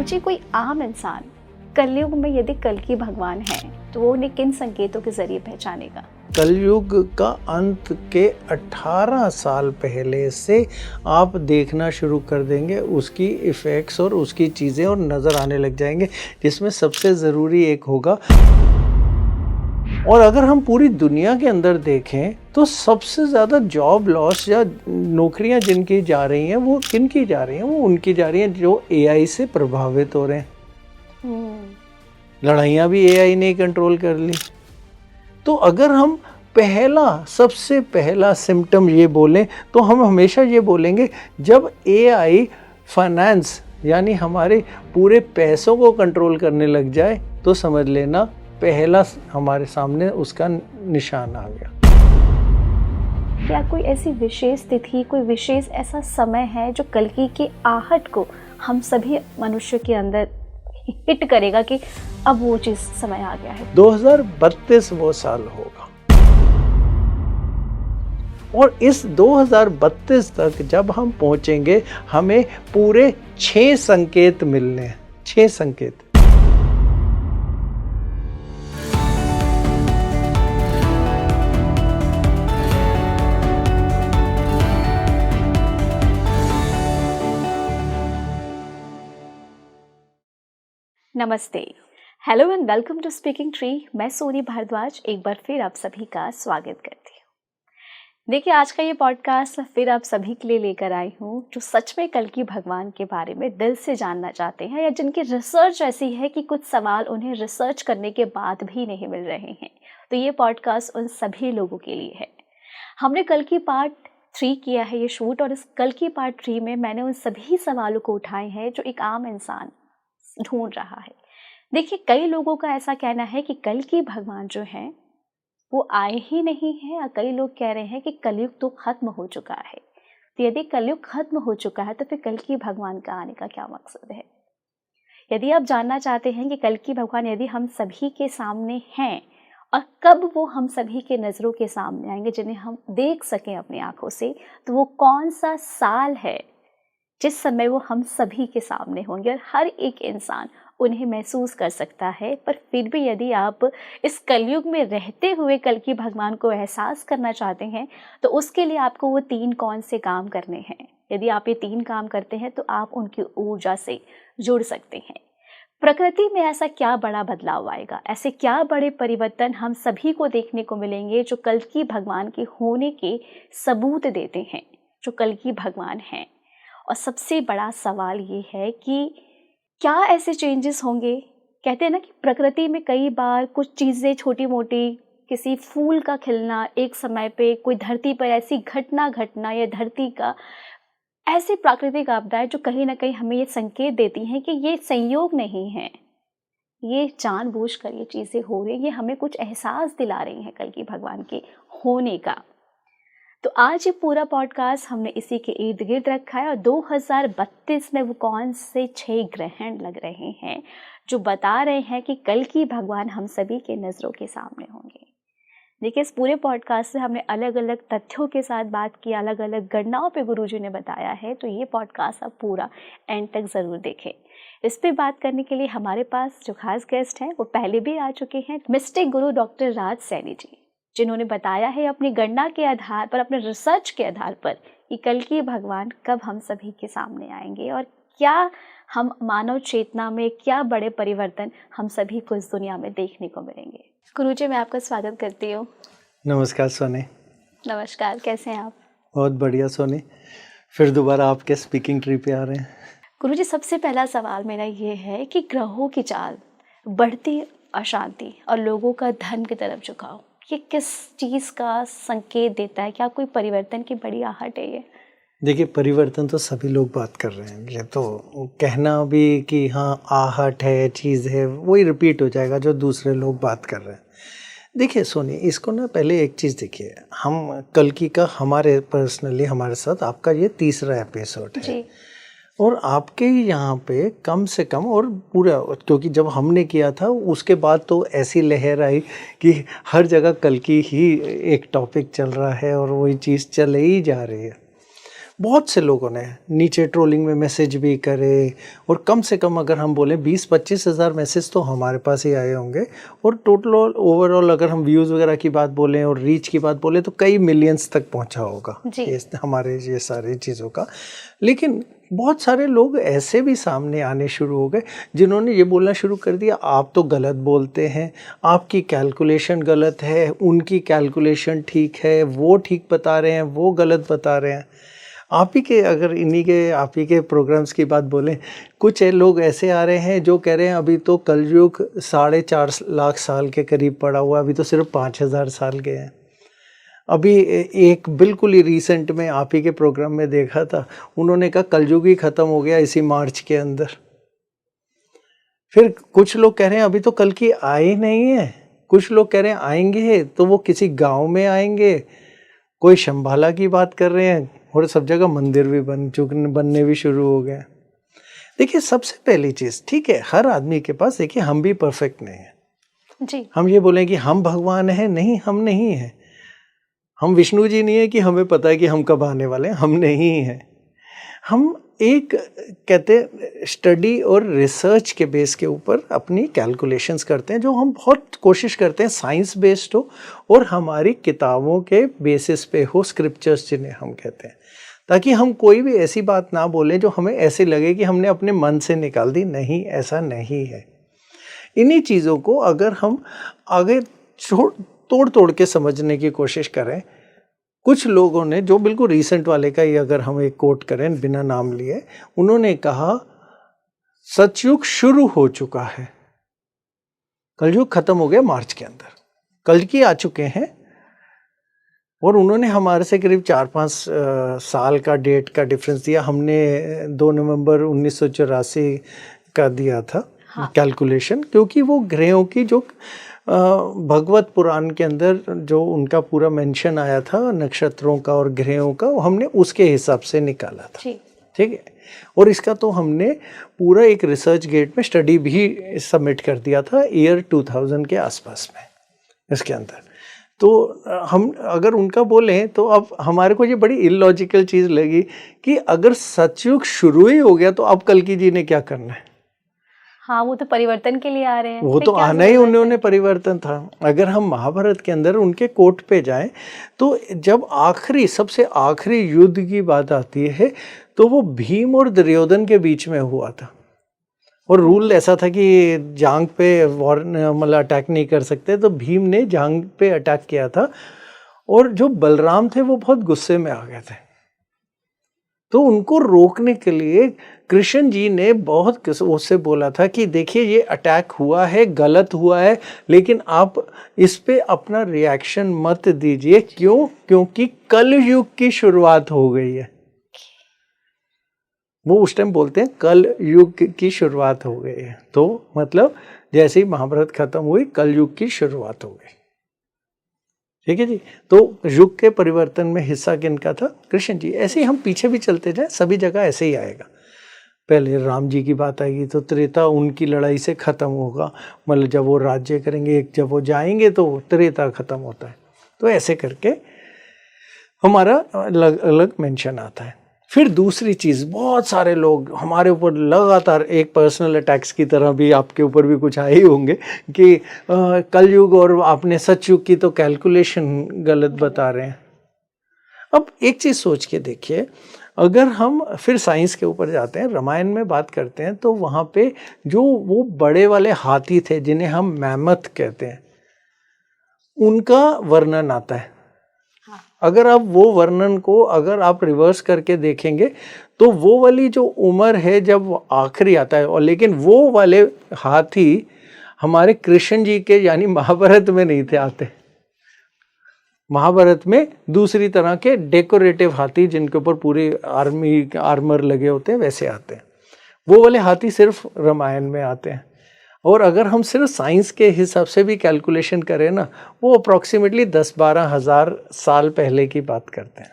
गुरुजी, कोई आम इंसान कलयुग में यदि कल्कि भगवान है तो वो उन्हें किन संकेतों के जरिए पहचानेगा? कलयुग का अंत के 18 साल पहले से आप देखना शुरू कर देंगे, उसकी इफ़ेक्ट्स और उसकी चीज़ें और नज़र आने लग जाएंगे, जिसमें सबसे ज़रूरी एक होगा। और अगर हम पूरी दुनिया के अंदर देखें तो सबसे ज़्यादा जॉब लॉस या नौकरियां जिनकी जा रही हैं वो किनकी जा रही हैं? वो उनकी जा रही हैं जो एआई से प्रभावित हो रहे हैं। लड़ाइयाँ भी एआई ने कंट्रोल कर ली। तो अगर हम सबसे पहला सिम्टम ये बोलें तो हम हमेशा ये बोलेंगे, जब एआई फाइनेंस यानी हमारे पूरे पैसों को कंट्रोल करने लग जाए तो समझ लेना पहला हमारे सामने उसका निशान आ गया। क्या कोई ऐसी विशेष तिथि, कोई विशेष ऐसा समय है जो कल्कि के आहट को हम सभी मनुष्य के अंदर हिट करेगा कि अब वो चीज समय आ गया है? 2032 वो साल होगा। और इस 2032 तक जब हम पहुंचेंगे हमें पूरे 6 संकेत मिलने हैं। 6 संकेत। नमस्ते, hello and welcome to Speaking Tree. मैं सोनी भारद्वाज एक बार फिर आप सभी का स्वागत करती हूँ। देखिए, आज का ये पॉडकास्ट फिर आप सभी के लिए लेकर आई हूँ जो सच में कल्कि भगवान के बारे में दिल से जानना चाहते हैं या जिनकी रिसर्च ऐसी है कि कुछ सवाल उन्हें रिसर्च करने के बाद भी नहीं मिल रहे हैं। तो ये पॉडकास्ट उन सभी लोगों के लिए है। हमने कल्कि पार्ट 3 किया है ये शूट, और इस कल्कि पार्ट 3 में मैंने उन सभी सवालों को उठाए हैं जो एक आम इंसान ढूंढ रहा है। देखिए, कई लोगों का ऐसा कहना है कि कल्कि भगवान जो हैं वो आए ही नहीं हैं, और कई लोग कह रहे हैं कि कलयुग तो खत्म हो चुका है। तो यदि कलयुग खत्म हो चुका है तो फिर कल्कि भगवान का आने का क्या मकसद है? यदि आप जानना चाहते हैं कि कल्कि भगवान यदि हम सभी के सामने हैं और कब वो हम सभी के नज़रों के सामने आएंगे जिन्हें हम देख सकें अपनी आंखों से, तो वो कौन सा साल है जिस समय वो हम सभी के सामने होंगे और हर एक इंसान उन्हें महसूस कर सकता है। पर फिर भी यदि आप इस कलयुग में रहते हुए कल्कि भगवान को एहसास करना चाहते हैं तो उसके लिए आपको वो 3 कौन से काम करने हैं। यदि आप ये 3 काम करते हैं तो आप उनकी ऊर्जा से जुड़ सकते हैं। प्रकृति में ऐसा क्या बड़ा बदलाव आएगा, ऐसे क्या बड़े परिवर्तन हम सभी को देखने को मिलेंगे जो कल्कि भगवान के होने के सबूत देते हैं, जो कल्कि भगवान हैं। और सबसे बड़ा सवाल ये है कि क्या ऐसे चेंजेस होंगे? कहते हैं ना कि प्रकृति में कई बार कुछ चीज़ें छोटी मोटी, किसी फूल का खिलना, एक समय पे कोई धरती पर ऐसी घटना घटना या धरती का ऐसी प्राकृतिक आपदाएं जो कहीं ना कहीं हमें ये संकेत देती हैं कि ये संयोग नहीं है, ये जानबूझकर ये चीज़ें हो रही हैं, ये हमें कुछ एहसास दिला रही हैं कल्कि भगवान के होने का। तो आज ये पूरा पॉडकास्ट हमने इसी के इर्द गिर्द रखा है। और 2032 में वो कौन से 6 ग्रहण लग रहे हैं जो बता रहे हैं कि कल्कि भगवान हम सभी के नज़रों के सामने होंगे। देखिए, इस पूरे पॉडकास्ट से हमने अलग अलग तथ्यों के साथ बात की, अलग अलग गणनाओं पे गुरुजी ने बताया है। तो ये पॉडकास्ट आप पूरा एंड तक ज़रूर देखें। इस पे बात करने के लिए हमारे पास जो खास गेस्ट हैं वो पहले भी आ चुके हैं, मिस्टिक गुरु डॉक्टर राज सैनी जी, जिन्होंने बताया है अपनी गणना के आधार पर, अपने रिसर्च के आधार पर कि कल्कि भगवान कब हम सभी के सामने आएंगे और क्या हम मानव चेतना में क्या बड़े परिवर्तन हम सभी को इस दुनिया में देखने को मिलेंगे। गुरुजी, मैं आपका स्वागत करती हूँ। नमस्कार सोनी। नमस्कार, कैसे हैं आप? बहुत बढ़िया सोनी, फिर दोबारा आपके स्पीकिंग ट्री पे आ रहे हैं। गुरुजी, सबसे पहला सवाल मेरा ये है कि ग्रहों की चाल, बढ़ती अशांति और लोगों का धन की तरफ झुकाव, ये किस चीज़ का संकेत देता है? क्या कोई परिवर्तन की बड़ी आहट है ये? देखिए, परिवर्तन तो सभी लोग बात कर रहे हैं। ये तो कहना भी कि हाँ आहट है, चीज़ है, वही रिपीट हो जाएगा जो दूसरे लोग बात कर रहे हैं। देखिए सोनी, इसको ना पहले एक चीज़ देखिए, हम कल्कि का हमारे पर्सनली हमारे साथ आपका ये 3रा एपिसोड है जी। और आपके यहाँ पे कम से कम और पूरा, क्योंकि जब हमने किया था उसके बाद तो ऐसी लहर आई कि हर जगह कल्कि ही एक टॉपिक चल रहा है और वही चीज़ चले ही जा रही है। बहुत से लोगों ने नीचे ट्रोलिंग में मैसेज भी करे, और कम से कम अगर हम बोलें 20-25 हज़ार मैसेज तो हमारे पास ही आए होंगे, और टोटल ओवरऑल अगर हम व्यूज़ वगैरह की बात बोलें और रीच की बात बोलें तो कई मिलियंस तक पहुंचा होगा ये हमारे ये सारी चीज़ों का। लेकिन बहुत सारे लोग ऐसे भी सामने आने शुरू हो गए जिन्होंने ये बोलना शुरू कर दिया, आप तो गलत बोलते हैं, आपकी कैलकुलेशन गलत है, उनकी कैलकुलेशन ठीक है, वो ठीक बता रहे हैं, वो गलत बता रहे हैं। आप ही के अगर इन्हीं के आप ही के प्रोग्राम्स की बात बोलें, कुछ लोग ऐसे आ रहे हैं जो कह रहे हैं अभी तो कलयुग 4.5 लाख साल के करीब पड़ा हुआ, अभी तो सिर्फ 5,000 साल के हैं। अभी एक बिल्कुल ही रिसेंट में आप ही के प्रोग्राम में देखा था, उन्होंने कहा कलयुग ही ख़त्म हो गया इसी मार्च के अंदर। फिर कुछ लोग कह रहे हैं अभी तो कल की आई नहीं है, कुछ लोग कह रहे हैं आएंगे तो वो किसी गांव में आएंगे, कोई शंभाला की बात कर रहे हैं, और सब जगह मंदिर भी बनने भी शुरू हो गए। देखिए सबसे पहली चीज़, ठीक है हर आदमी के पास, देखिए हम भी परफेक्ट नहीं हैं जी। हम ये बोलें कि हम भगवान हैं, नहीं हम नहीं हैं। हम विष्णु जी नहीं है कि हमें पता है कि हम कब आने वाले हैं, हम नहीं हैं। हम एक कहते स्टडी और रिसर्च के बेस के ऊपर अपनी कैलकुलेशंस करते हैं, जो हम बहुत कोशिश करते हैं साइंस बेस्ड हो और हमारी किताबों के बेसिस पे हो, स्क्रिप्चर्स जिन्हें हम कहते हैं, ताकि हम कोई भी ऐसी बात ना बोलें जो हमें ऐसे लगे कि हमने अपने मन से निकाल दी। नहीं, ऐसा नहीं है। इन्हीं चीज़ों को अगर हम आगे तोड़ तोड़ के समझने की कोशिश करें, कुछ लोगों ने, जो बिल्कुल रीसेंट वाले का ही अगर हम एक कोट करें बिना नाम लिए, उन्होंने कहा सतयुग शुरू हो चुका है, कलयुग खत्म हो गया मार्च के अंदर, कल्कि आ चुके हैं। और उन्होंने हमारे से करीब 4-5 साल का डेट का डिफरेंस दिया। हमने 2 नवंबर 1984 का दिया था कैलकुलेशन, क्योंकि वो ग्रहों की जो भगवत पुराण के अंदर जो उनका पूरा मेंशन आया था नक्षत्रों का और ग्रहों का, हमने उसके हिसाब से निकाला था। ठीक है। और इसका तो हमने पूरा एक रिसर्च गेट में स्टडी भी सबमिट कर दिया था ईयर 2000 के आसपास में इसके अंदर। तो हम अगर उनका बोलें तो अब हमारे को ये बड़ी इलॉजिकल चीज़ लगी कि अगर सतयुग शुरू ही हो गया तो अब कल्कि जी ने क्या करना है। हाँ, वो तो परिवर्तन के लिए आ रहे हैं, वो तो आना ही उन्होंने परिवर्तन था। अगर हम महाभारत के अंदर उनके कोट पे जाएं तो जब आखिरी सबसे आखिरी युद्ध की बात आती है तो वो भीम और दुर्योधन के बीच में हुआ था, और रूल ऐसा था कि जांग पे वॉर मतलब अटैक नहीं कर सकते, तो भीम ने जांग पे अटैक किया था, और जो बलराम थे वो बहुत गुस्से में आ गए थे। तो उनको रोकने के लिए कृष्ण जी ने बहुत उससे बोला था कि देखिए ये अटैक हुआ है, गलत हुआ है, लेकिन आप इस पे अपना रिएक्शन मत दीजिए। क्यों? क्योंकि कलयुग की शुरुआत हो गई है। वो उस टाइम बोलते हैं कल युग की शुरुआत हो गई है, तो मतलब जैसे ही महाभारत खत्म हुई कलयुग की शुरुआत हो गई। ठीक है जी। तो युग के परिवर्तन में हिस्सा किनका था? कृष्ण जी। ऐसे ही हम पीछे भी चलते जाए, सभी जगह ऐसे ही आएगा। पहले राम जी की बात आएगी तो त्रेता उनकी लड़ाई से खत्म होगा, मतलब जब वो राज्य करेंगे, जब वो जाएंगे तो त्रेता खत्म होता है। तो ऐसे करके हमारा अलग अलग मेंशन आता है। फिर दूसरी चीज़, बहुत सारे लोग हमारे ऊपर लगातार एक पर्सनल अटैक्स की तरह भी आपके ऊपर भी कुछ आए ही होंगे कि कलयुग और आपने सतयुग की तो कैलकुलेशन गलत बता रहे हैं। अब एक चीज़ सोच के देखिए, अगर हम फिर साइंस के ऊपर जाते हैं, रामायण में बात करते हैं, तो वहाँ पे जो वो बड़े वाले हाथी थे जिन्हें हम मैमथ कहते हैं, उनका वर्णन आता है। अगर आप वो वर्णन को अगर आप रिवर्स करके देखेंगे तो वो वाली जो उम्र है जब वो आखिरी आता है, और लेकिन वो वाले हाथी हमारे कृष्ण जी के यानी महाभारत में नहीं थे आते। महाभारत में दूसरी तरह के डेकोरेटिव हाथी जिनके ऊपर पूरी आर्मर लगे होते हैं वैसे आते हैं। वो वाले हाथी सिर्फ रामायण में आते हैं। और अगर हम सिर्फ साइंस के हिसाब से भी कैलकुलेशन करें ना, वो अप्रॉक्सीमेटली 10-12 हज़ार साल पहले की बात करते हैं।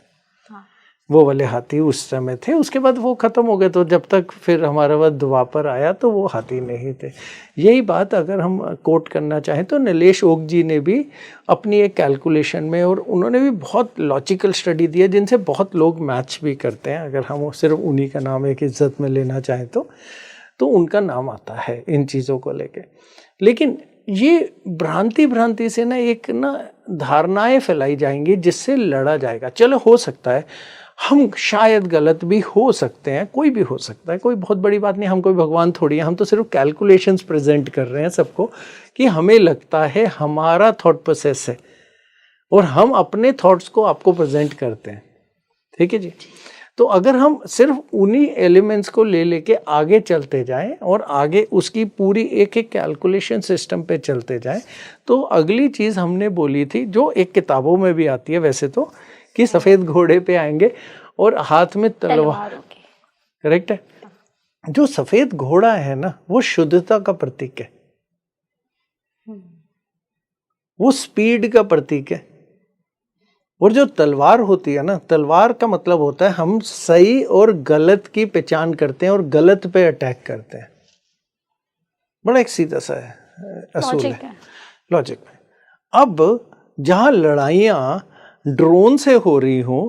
वो वाले हाथी उस समय थे। उसके बाद वो ख़त्म हो गए, तो जब तक फिर हमारे पास द्वापर आया तो वो हाथी नहीं थे। यही बात अगर हम कोट करना चाहें तो नीलेश ओक जी ने भी अपनी एक कैलकुलेशन में, और उन्होंने भी बहुत लॉजिकल स्टडी दी है जिनसे बहुत लोग मैच भी करते हैं। अगर हम सिर्फ उन्हीं का नाम एक इज्जत में लेना चाहें तो उनका नाम आता है इन चीज़ों को लेके। लेकिन ये भ्रांति से ना एक ना धारणाएं फैलाई जाएंगी जिससे लड़ा जाएगा। चलो हो सकता है हम शायद गलत भी हो सकते हैं, कोई भी हो सकता है, कोई बहुत बड़ी बात नहीं। हम कोई भगवान थोड़ी है, हम तो सिर्फ कैलकुलेशंस प्रेजेंट कर रहे हैं सबको कि हमें लगता है हमारा थॉट प्रोसेस है और हम अपने थॉट्स को आपको प्रेजेंट करते हैं। ठीक है जी। तो अगर हम सिर्फ उन्हीं एलिमेंट्स को ले लेके आगे चलते जाएं और आगे उसकी पूरी एक एक कैलकुलेशन सिस्टम पे चलते जाएं, तो अगली चीज़ हमने बोली थी जो एक किताबों में भी आती है वैसे तो, कि सफ़ेद घोड़े पे आएंगे और हाथ में तलवार। करेक्ट है। जो सफ़ेद घोड़ा है ना वो शुद्धता का प्रतीक है, वो स्पीड का प्रतीक है। और जो तलवार होती है ना, तलवार का मतलब होता है हम सही और गलत की पहचान करते हैं और गलत पे अटैक करते हैं। बड़ा एक सीधा सा है, असूल है, लॉजिक में। अब जहां लड़ाइयां ड्रोन से हो रही हो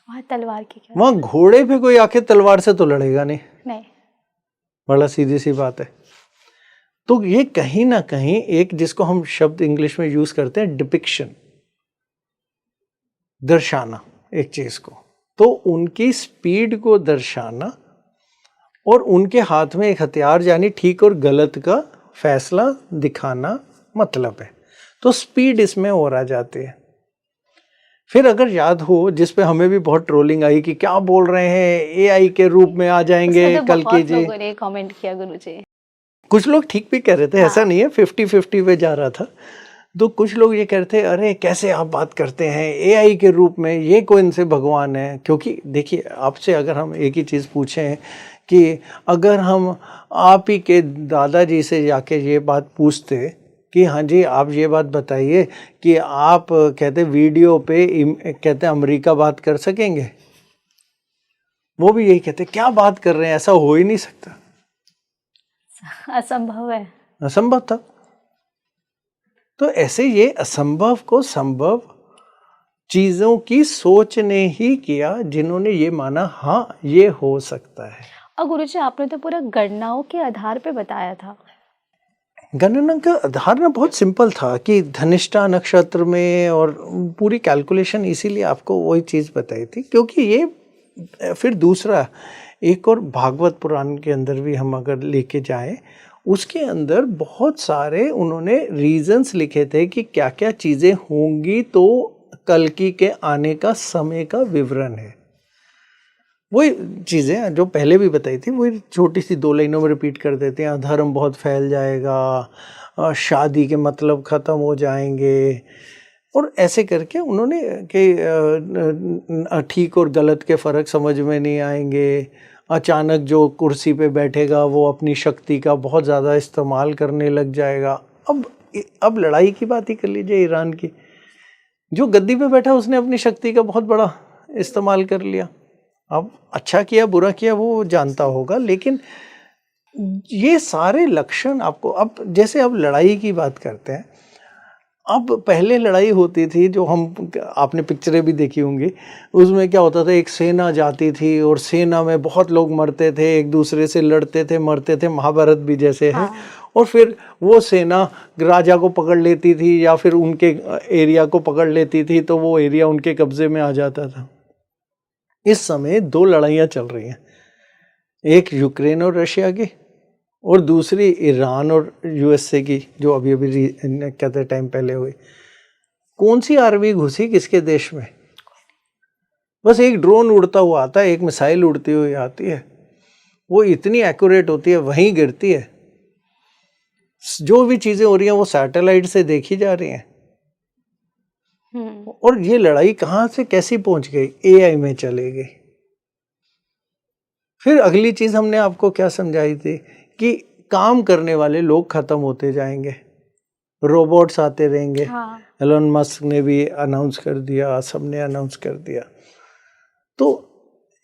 वहाँ तलवार की क्या, वहां घोड़े पे कोई आके तलवार से तो लड़ेगा नहीं। बड़ा सीधी सी बात है। तो ये कहीं ना कहीं एक, जिसको हम शब्द इंग्लिश में यूज करते हैं डिपिक्शन, दर्शाना एक चीज को, तो उनकी स्पीड को दर्शाना और उनके हाथ में एक हथियार यानी ठीक और गलत का फैसला दिखाना मतलब है। तो स्पीड इसमें और आ जाती है। फिर अगर याद हो, जिस पे हमें भी बहुत ट्रोलिंग आई कि क्या बोल रहे हैं एआई के रूप में आ जाएंगे तो कल के जी। लोगों ने कमेंट किया गुरुजी। कुछ लोग ठीक भी कह रहे थे, ऐसा नहीं है, 50-50 पे जा रहा था। तो कुछ लोग ये कहते हैं अरे कैसे आप बात करते हैं एआई के रूप में, ये कौन से भगवान है। क्योंकि देखिए, आपसे अगर हम एक ही चीज़ पूछें कि अगर हम आप ही के दादाजी से जाके ये बात पूछते कि हाँ जी आप ये बात बताइए कि आप कहते वीडियो पे कहते अमेरिका बात कर सकेंगे, वो भी यही कहते क्या बात कर रहे हैं, ऐसा हो ही नहीं सकता, असंभव है, असंभव था। तो ऐसे ये असंभव को संभव चीजों की सोच ने ही किया, जिन्होंने ये माना हाँ ये हो सकता है। और गुरुजी आपने तो पूरा गणनाओं के आधार पे बताया था। गणना का आधार ना बहुत सिंपल था कि धनिष्ठा नक्षत्र में, और पूरी कैलकुलेशन इसीलिए आपको वही चीज़ बताई थी क्योंकि ये फिर दूसरा एक और भागवत पुराण के अंदर भी हम अगर लेके जाएं, उसके अंदर बहुत सारे उन्होंने रीजंस लिखे थे कि क्या क्या चीज़ें होंगी, तो कल्कि के आने का समय का विवरण है। वही चीज़ें जो पहले भी बताई थी वही छोटी सी 2 लाइनों में रिपीट कर देते हैं। अधर्म बहुत फैल जाएगा, शादी के मतलब ख़त्म हो जाएंगे, और ऐसे करके उन्होंने कि ठीक और गलत के फ़र्क समझ में नहीं आएंगे। अचानक जो कुर्सी पे बैठेगा वो अपनी शक्ति का बहुत ज़्यादा इस्तेमाल करने लग जाएगा। अब लड़ाई की बात ही कर लीजिए, ईरान की, जो गद्दी पे बैठा उसने अपनी शक्ति का बहुत बड़ा इस्तेमाल कर लिया। अब अच्छा किया बुरा किया वो जानता होगा, लेकिन ये सारे लक्षण आपको, अब जैसे अब लड़ाई की बात करते हैं, अब पहले लड़ाई होती थी जो हम, आपने पिक्चरें भी देखी होंगी, उसमें क्या होता था, एक सेना जाती थी और सेना में बहुत लोग मरते थे, एक दूसरे से लड़ते थे, मरते थे, महाभारत भी जैसे है। और फिर वो सेना राजा को पकड़ लेती थी या फिर उनके एरिया को पकड़ लेती थी, तो वो एरिया उनके कब्जे में आ जाता था। इस समय 2 लड़ाइयाँ चल रही हैं, एक यूक्रेन और रशिया की, और दूसरी ईरान और यूएसए की, जो अभी अभी कहते टाइम पहले हुई। कौन सी आर्मी घुसी किसके देश में? बस एक ड्रोन उड़ता हुआ आता है, एक मिसाइल उड़ती हुई आती है, वो इतनी एक्यूरेट होती है, वहीं गिरती है। जो भी चीजें हो रही हैं वो सैटेलाइट से देखी जा रही हैं। और ये लड़ाई कहाँ से कैसी पहुंच गई? एआई में चली गई। फिर अगली चीज हमने आपको क्या समझाई थी कि काम करने वाले लोग खत्म होते जाएंगे, रोबोट्स आते रहेंगे। एलोन मस्क ने भी अनाउंस कर दिया, सबने अनाउंस कर दिया। तो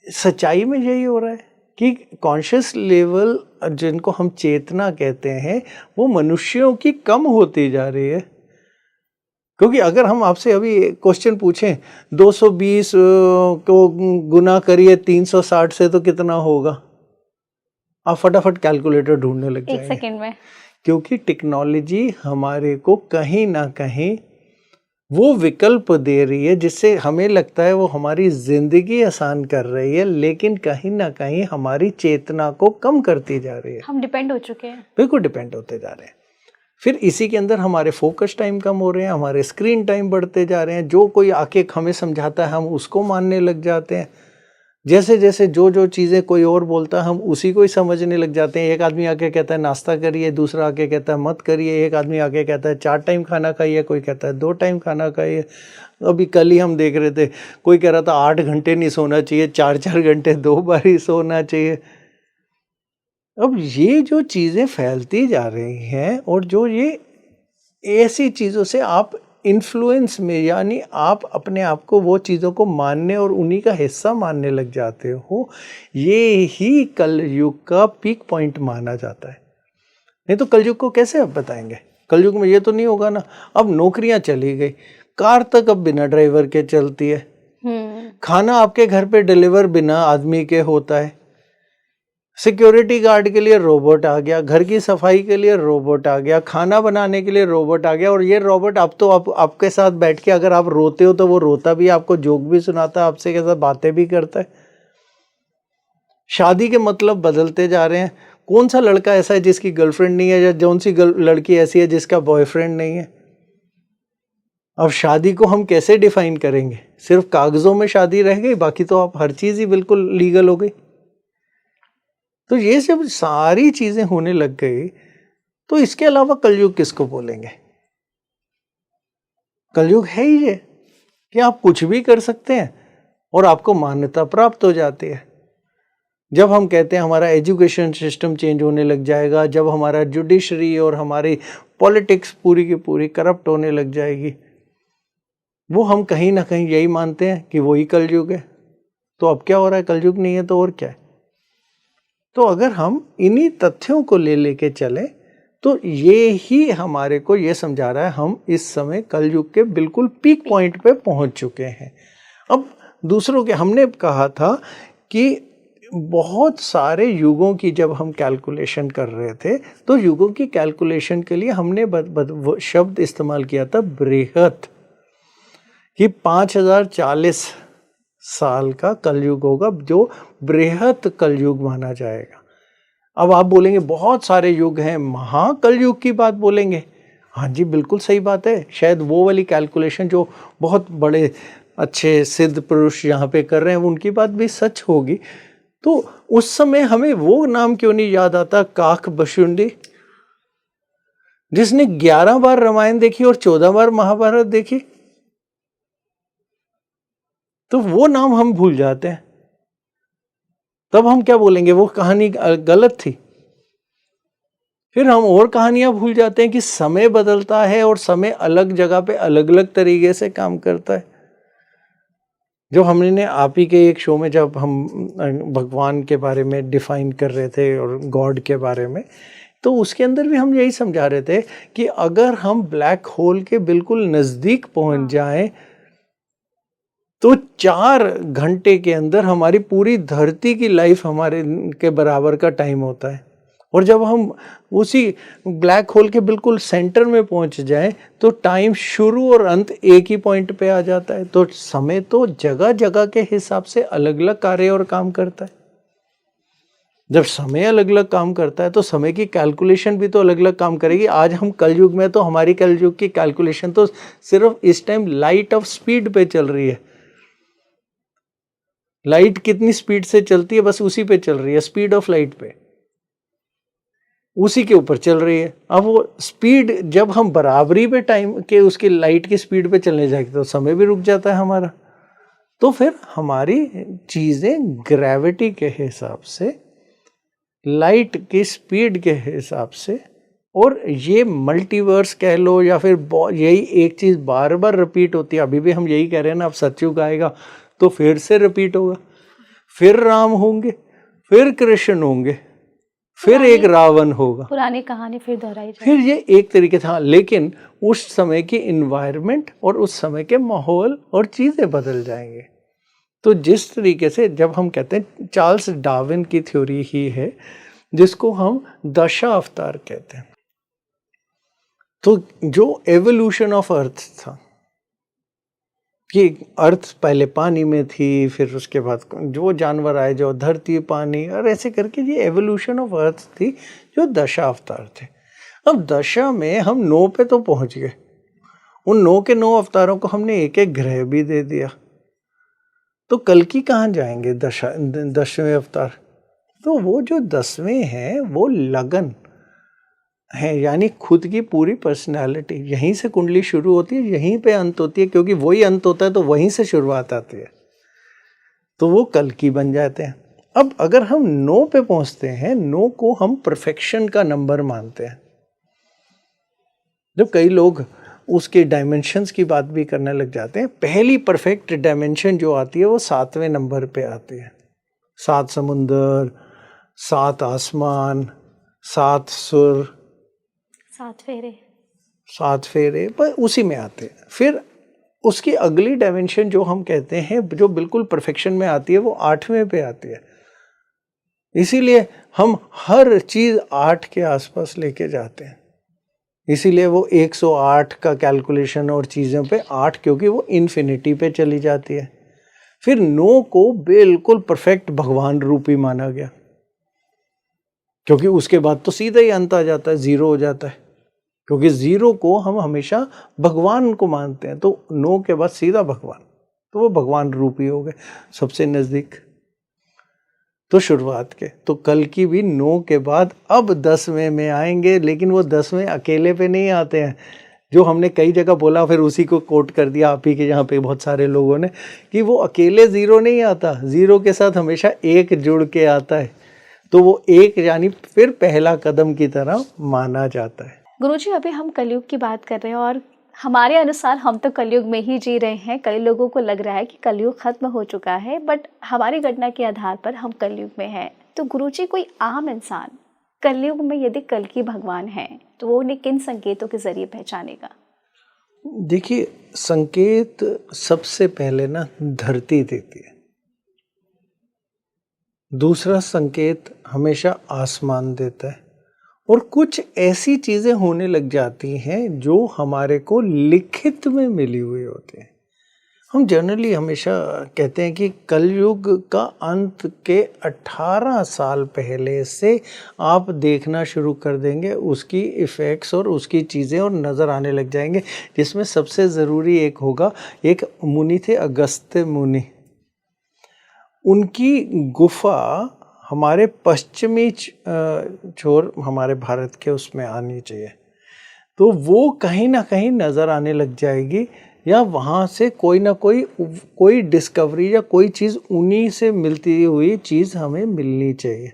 सच्चाई में यही हो रहा है कि कॉन्शियस लेवल जिनको हम चेतना कहते हैं वो मनुष्यों की कम होती जा रही है। क्योंकि अगर हम आपसे अभी क्वेश्चन पूछें 220 को गुना करिए 360 से तो कितना होगा, आप फटाफट कैलकुलेटर ढूंढने लग जाएंगे 1 सेकंड में। क्योंकि टेक्नोलॉजी हमारे को कहीं ना कहीं वो विकल्प दे रही है जिससे हमें लगता है वो हमारी जिंदगी आसान कर रही है, लेकिन कहीं ना कहीं हमारी चेतना को कम करती जा रही है। हम डिपेंड हो चुके हैं, बिल्कुल डिपेंड होते जा रहे हैं। फिर इसी के अंदर हमारे फोकस टाइम कम हो रहे हैं, हमारे स्क्रीन टाइम बढ़ते जा रहे हैं। जो कोई आके हमें समझाता है हम उसको मानने लग जाते हैं। जैसे जैसे जो चीज़ें कोई और बोलता है हम उसी को ही समझने लग जाते हैं। एक आदमी आके कहता है नाश्ता करिए, दूसरा आके कहता है मत करिए। एक आदमी आके कहता है 4 टाइम खाना खाइए, कोई कहता है 2 टाइम खाना खाइए। अभी कल ही हम देख रहे थे, कोई कह रहा था 8 घंटे नहीं सोना चाहिए, 4-4 घंटे 2 बार ही सोना चाहिए। अब ये जो चीज़ें फैलती जा रही हैं और जो ये ऐसी चीज़ों से आप इन्फ्लुएंस में, यानी आप अपने आप को वो चीज़ों को मानने और उन्हीं का हिस्सा मानने लग जाते हो, ये ही कलयुग का पीक पॉइंट माना जाता है। नहीं तो कलयुग को कैसे आप बताएंगे? कलयुग में ये तो नहीं होगा ना। अब नौकरियां चली गई, कार तक अब बिना ड्राइवर के चलती है, खाना आपके घर पे डिलीवर बिना आदमी के होता है, सिक्योरिटी गार्ड के लिए रोबोट आ गया, घर की सफाई के लिए रोबोट आ गया, खाना बनाने के लिए रोबोट आ गया। और ये रोबोट अब तो आपके साथ बैठ के अगर आप रोते हो तो वो रोता भी, आपको जोक भी सुनाता है, आपसे के साथ बातें भी करता है। शादी के मतलब बदलते जा रहे हैं। कौन सा लड़का ऐसा है जिसकी गर्लफ्रेंड नहीं है, या कौन सी लड़की ऐसी है जिसका बॉयफ्रेंड नहीं है? अब शादी को हम कैसे डिफाइन करेंगे? सिर्फ कागजों में शादी रह गई, बाकी तो आप हर चीज ही बिल्कुल लीगल हो गई। तो ये जब सारी चीजें होने लग गई तो इसके अलावा कलयुग किसको बोलेंगे? कलयुग है ही ये कि आप कुछ भी कर सकते हैं और आपको मान्यता प्राप्त हो जाती है। जब हम कहते हैं हमारा एजुकेशन सिस्टम चेंज होने लग जाएगा, जब हमारा जुडिशरी और हमारी पॉलिटिक्स पूरी की पूरी करप्ट होने लग जाएगी, वो हम कहीं ना कहीं यही मानते हैं कि वही कलयुग है। तो अब क्या हो रहा है? कलयुग नहीं है तो और क्या है? तो अगर हम इन्हीं तथ्यों को लेके चलें तो ये ही हमारे को ये समझा रहा है हम इस समय कलयुग के बिल्कुल पीक पॉइंट पे पहुंच चुके हैं। अब दूसरों के, हमने कहा था कि बहुत सारे युगों की जब हम कैलकुलेशन कर रहे थे तो युगों की कैलकुलेशन के लिए हमने शब्द इस्तेमाल किया था बृहत, कि 5040 साल का कलयुग होगा जो बृहत कलयुग माना जाएगा। अब आप बोलेंगे बहुत सारे युग हैं, महाकलयुग की बात बोलेंगे। हाँ जी, बिल्कुल सही बात है। शायद वो वाली कैलकुलेशन जो बहुत बड़े अच्छे सिद्ध पुरुष यहाँ पे कर रहे हैं उनकी बात भी सच होगी। तो उस समय हमें वो नाम क्यों नहीं याद आता, काक बशुंडी, जिसने 11 बार रामायण देखी और 14 बार महाभारत देखी? तो वो नाम हम भूल जाते हैं। तब हम क्या बोलेंगे? वो कहानी गलत थी। फिर हम और कहानियां भूल जाते हैं कि समय बदलता है और समय अलग जगह पे अलग अलग तरीके से काम करता है। जो हमने आप ही के एक शो में जब हम भगवान के बारे में डिफाइन कर रहे थे और गॉड के बारे में, तो उसके अंदर भी हम यही समझा रहे थे कि अगर हम ब्लैक होल के बिल्कुल नज़दीक पहुंच जाएं तो 4 घंटे के अंदर हमारी पूरी धरती की लाइफ हमारे के बराबर का टाइम होता है। और जब हम उसी ब्लैक होल के बिल्कुल सेंटर में पहुंच जाएं तो टाइम शुरू और अंत एक ही पॉइंट पे आ जाता है। तो समय तो जगह जगह के हिसाब से अलग अलग कार्य और काम करता है। जब समय अलग अलग काम करता है तो समय की कैलकुलेशन भी तो अलग अलग काम करेगी। आज हम कलयुग में, तो हमारी कलयुग की कैलकुलेशन तो सिर्फ इस टाइम लाइट ऑफ स्पीड पे चल रही है। लाइट कितनी स्पीड से चलती है, बस उसी पे चल रही है, स्पीड ऑफ लाइट पे, उसी के ऊपर चल रही है। अब वो स्पीड जब हम बराबरी पे टाइम के उसकी लाइट की स्पीड पे चलने जाएंगे तो समय भी रुक जाता है हमारा। तो फिर हमारी चीजें ग्रेविटी के हिसाब से, लाइट की स्पीड के हिसाब से, और ये मल्टीवर्स कह लो या फिर यही एक चीज बार बार रिपीट होती है। अभी भी हम यही कह रहे हैं ना, अब सतयुग आएगा तो फिर से रिपीट होगा, फिर राम होंगे, फिर कृष्ण होंगे, फिर एक रावण होगा, पुरानी कहानी फिर दोहराई जाएगी। फिर ये एक तरीके था। लेकिन उस समय की इन्वायरमेंट और उस समय के माहौल और चीज़ें बदल जाएंगे। तो जिस तरीके से जब हम कहते हैं, चार्ल्स डार्विन की थ्योरी ही है जिसको हम दशा अवतार कहते हैं। तो जो एवोल्यूशन ऑफ अर्थ था कि अर्थ पहले पानी में थी, फिर उसके बाद जो जानवर आए, जो धरती, पानी, और ऐसे करके ये एवोल्यूशन ऑफ अर्थ थी जो दशा अवतार थे। अब दशा में हम 9 पे तो पहुंच गए, उन 9 के 9 अवतारों को हमने एक एक ग्रह भी दे दिया। तो कल की कहाँ जाएंगे 10वें अवतार? तो वो जो 10वें हैं वो लगन है, यानी खुद की पूरी पर्सनालिटी। यहीं से कुंडली शुरू होती है, यहीं पे अंत होती है, क्योंकि वही अंत होता है तो वहीं से शुरुआत आती है। तो वो कल की बन जाते हैं। अब अगर हम 9 पे पहुंचते हैं, 9 को हम परफेक्शन का नंबर मानते हैं। जब कई लोग उसके डायमेंशंस की बात भी करने लग जाते हैं, पहली परफेक्ट डायमेंशन जो आती है वो 7वें नंबर पे आती है। 7 समुंदर, 7 आसमान, 7 सुर, 7 फेरे पर उसी में आते हैं। फिर उसकी अगली डायमेंशन जो हम कहते हैं, जो बिल्कुल परफेक्शन में आती है, वो 8वें पे आती है। इसीलिए हम हर चीज़ 8 के आसपास लेके जाते हैं। इसीलिए वो 108 का कैलकुलेशन और चीज़ों पे 8, क्योंकि वो इन्फिनिटी पे चली जाती है। फिर 9 को बिल्कुल परफेक्ट भगवान रूपी माना गया, क्योंकि उसके बाद तो सीधा ही अंत आ जाता है, 0 हो जाता है, क्योंकि 0 को हम हमेशा भगवान को मानते हैं। तो 9 के बाद सीधा भगवान, तो वो भगवान रूपी हो गए सबसे नज़दीक। तो शुरुआत के तो कल की भी 9 के बाद अब 10वें में आएंगे, लेकिन वो 10वें अकेले पे नहीं आते हैं। जो हमने कई जगह बोला, फिर उसी को कोट कर दिया आप ही के यहाँ पे बहुत सारे लोगों ने, कि वो अकेले 0 नहीं आता, 0 के साथ हमेशा 1 जुड़ के आता है। तो वो 1 यानी फिर पहला कदम की तरह माना जाता है। गुरुजी, अभी हम कलयुग की बात कर रहे हैं और हमारे अनुसार हम तो कलयुग में ही जी रहे हैं। कई लोगों को लग रहा है कि कलयुग खत्म हो चुका है, बट हमारी घटना के आधार पर हम कलयुग में हैं। तो गुरुजी, कोई आम इंसान कलयुग में यदि कल की भगवान है तो वो उन्हें किन संकेतों के जरिए पहचानेगा? देखिए, संकेत सबसे पहले ना धरती देती है, दूसरा संकेत हमेशा आसमान देता है, और कुछ ऐसी चीज़ें होने लग जाती हैं जो हमारे को लिखित में मिली हुई होती हैं। हम जनरली हमेशा कहते हैं कि कलयुग का अंत के 18 साल पहले से आप देखना शुरू कर देंगे, उसकी इफ़ेक्ट्स और उसकी चीज़ें और नज़र आने लग जाएंगे। जिसमें सबसे ज़रूरी एक होगा, एक मुनि थे अगस्त्य मुनि, उनकी गुफा हमारे पश्चिमी छोर हमारे भारत के उसमें आनी चाहिए। तो वो कहीं ना कहीं नज़र आने लग जाएगी, या वहाँ से कोई ना कोई डिस्कवरी या कोई चीज़ उन्हीं से मिलती हुई चीज़ हमें मिलनी चाहिए।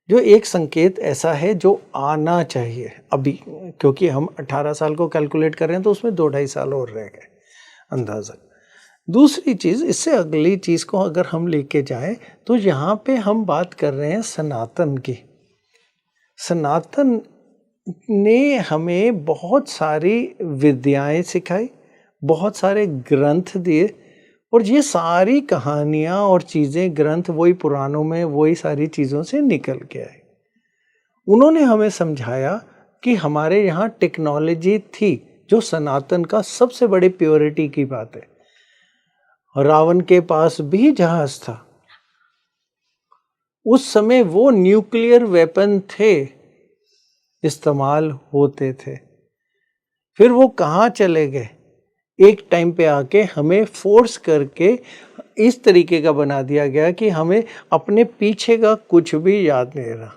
जो एक संकेत ऐसा है जो आना चाहिए अभी, क्योंकि हम 18 साल को कैलकुलेट कर रहे हैं, तो उसमें 2-2.5 साल और रह गए अंदाज़ा। दूसरी चीज़, इससे अगली चीज़ को अगर हम लेके जाएं, तो यहाँ पे हम बात कर रहे हैं सनातन की। सनातन ने हमें बहुत सारी विद्याएं सिखाई, बहुत सारे ग्रंथ दिए, और ये सारी कहानियाँ और चीज़ें, ग्रंथ वही पुराणों में वही सारी चीज़ों से निकल के आए। उन्होंने हमें समझाया कि हमारे यहाँ टेक्नोलॉजी थी, जो सनातन का सबसे बड़ी प्योरिटी की बात है। रावण के पास भी जहाज था, उस समय वो न्यूक्लियर वेपन थे, इस्तेमाल होते थे। फिर वो कहाँ चले गए? एक टाइम पे आके हमें फोर्स करके इस तरीके का बना दिया गया कि हमें अपने पीछे का कुछ भी याद नहीं रहा।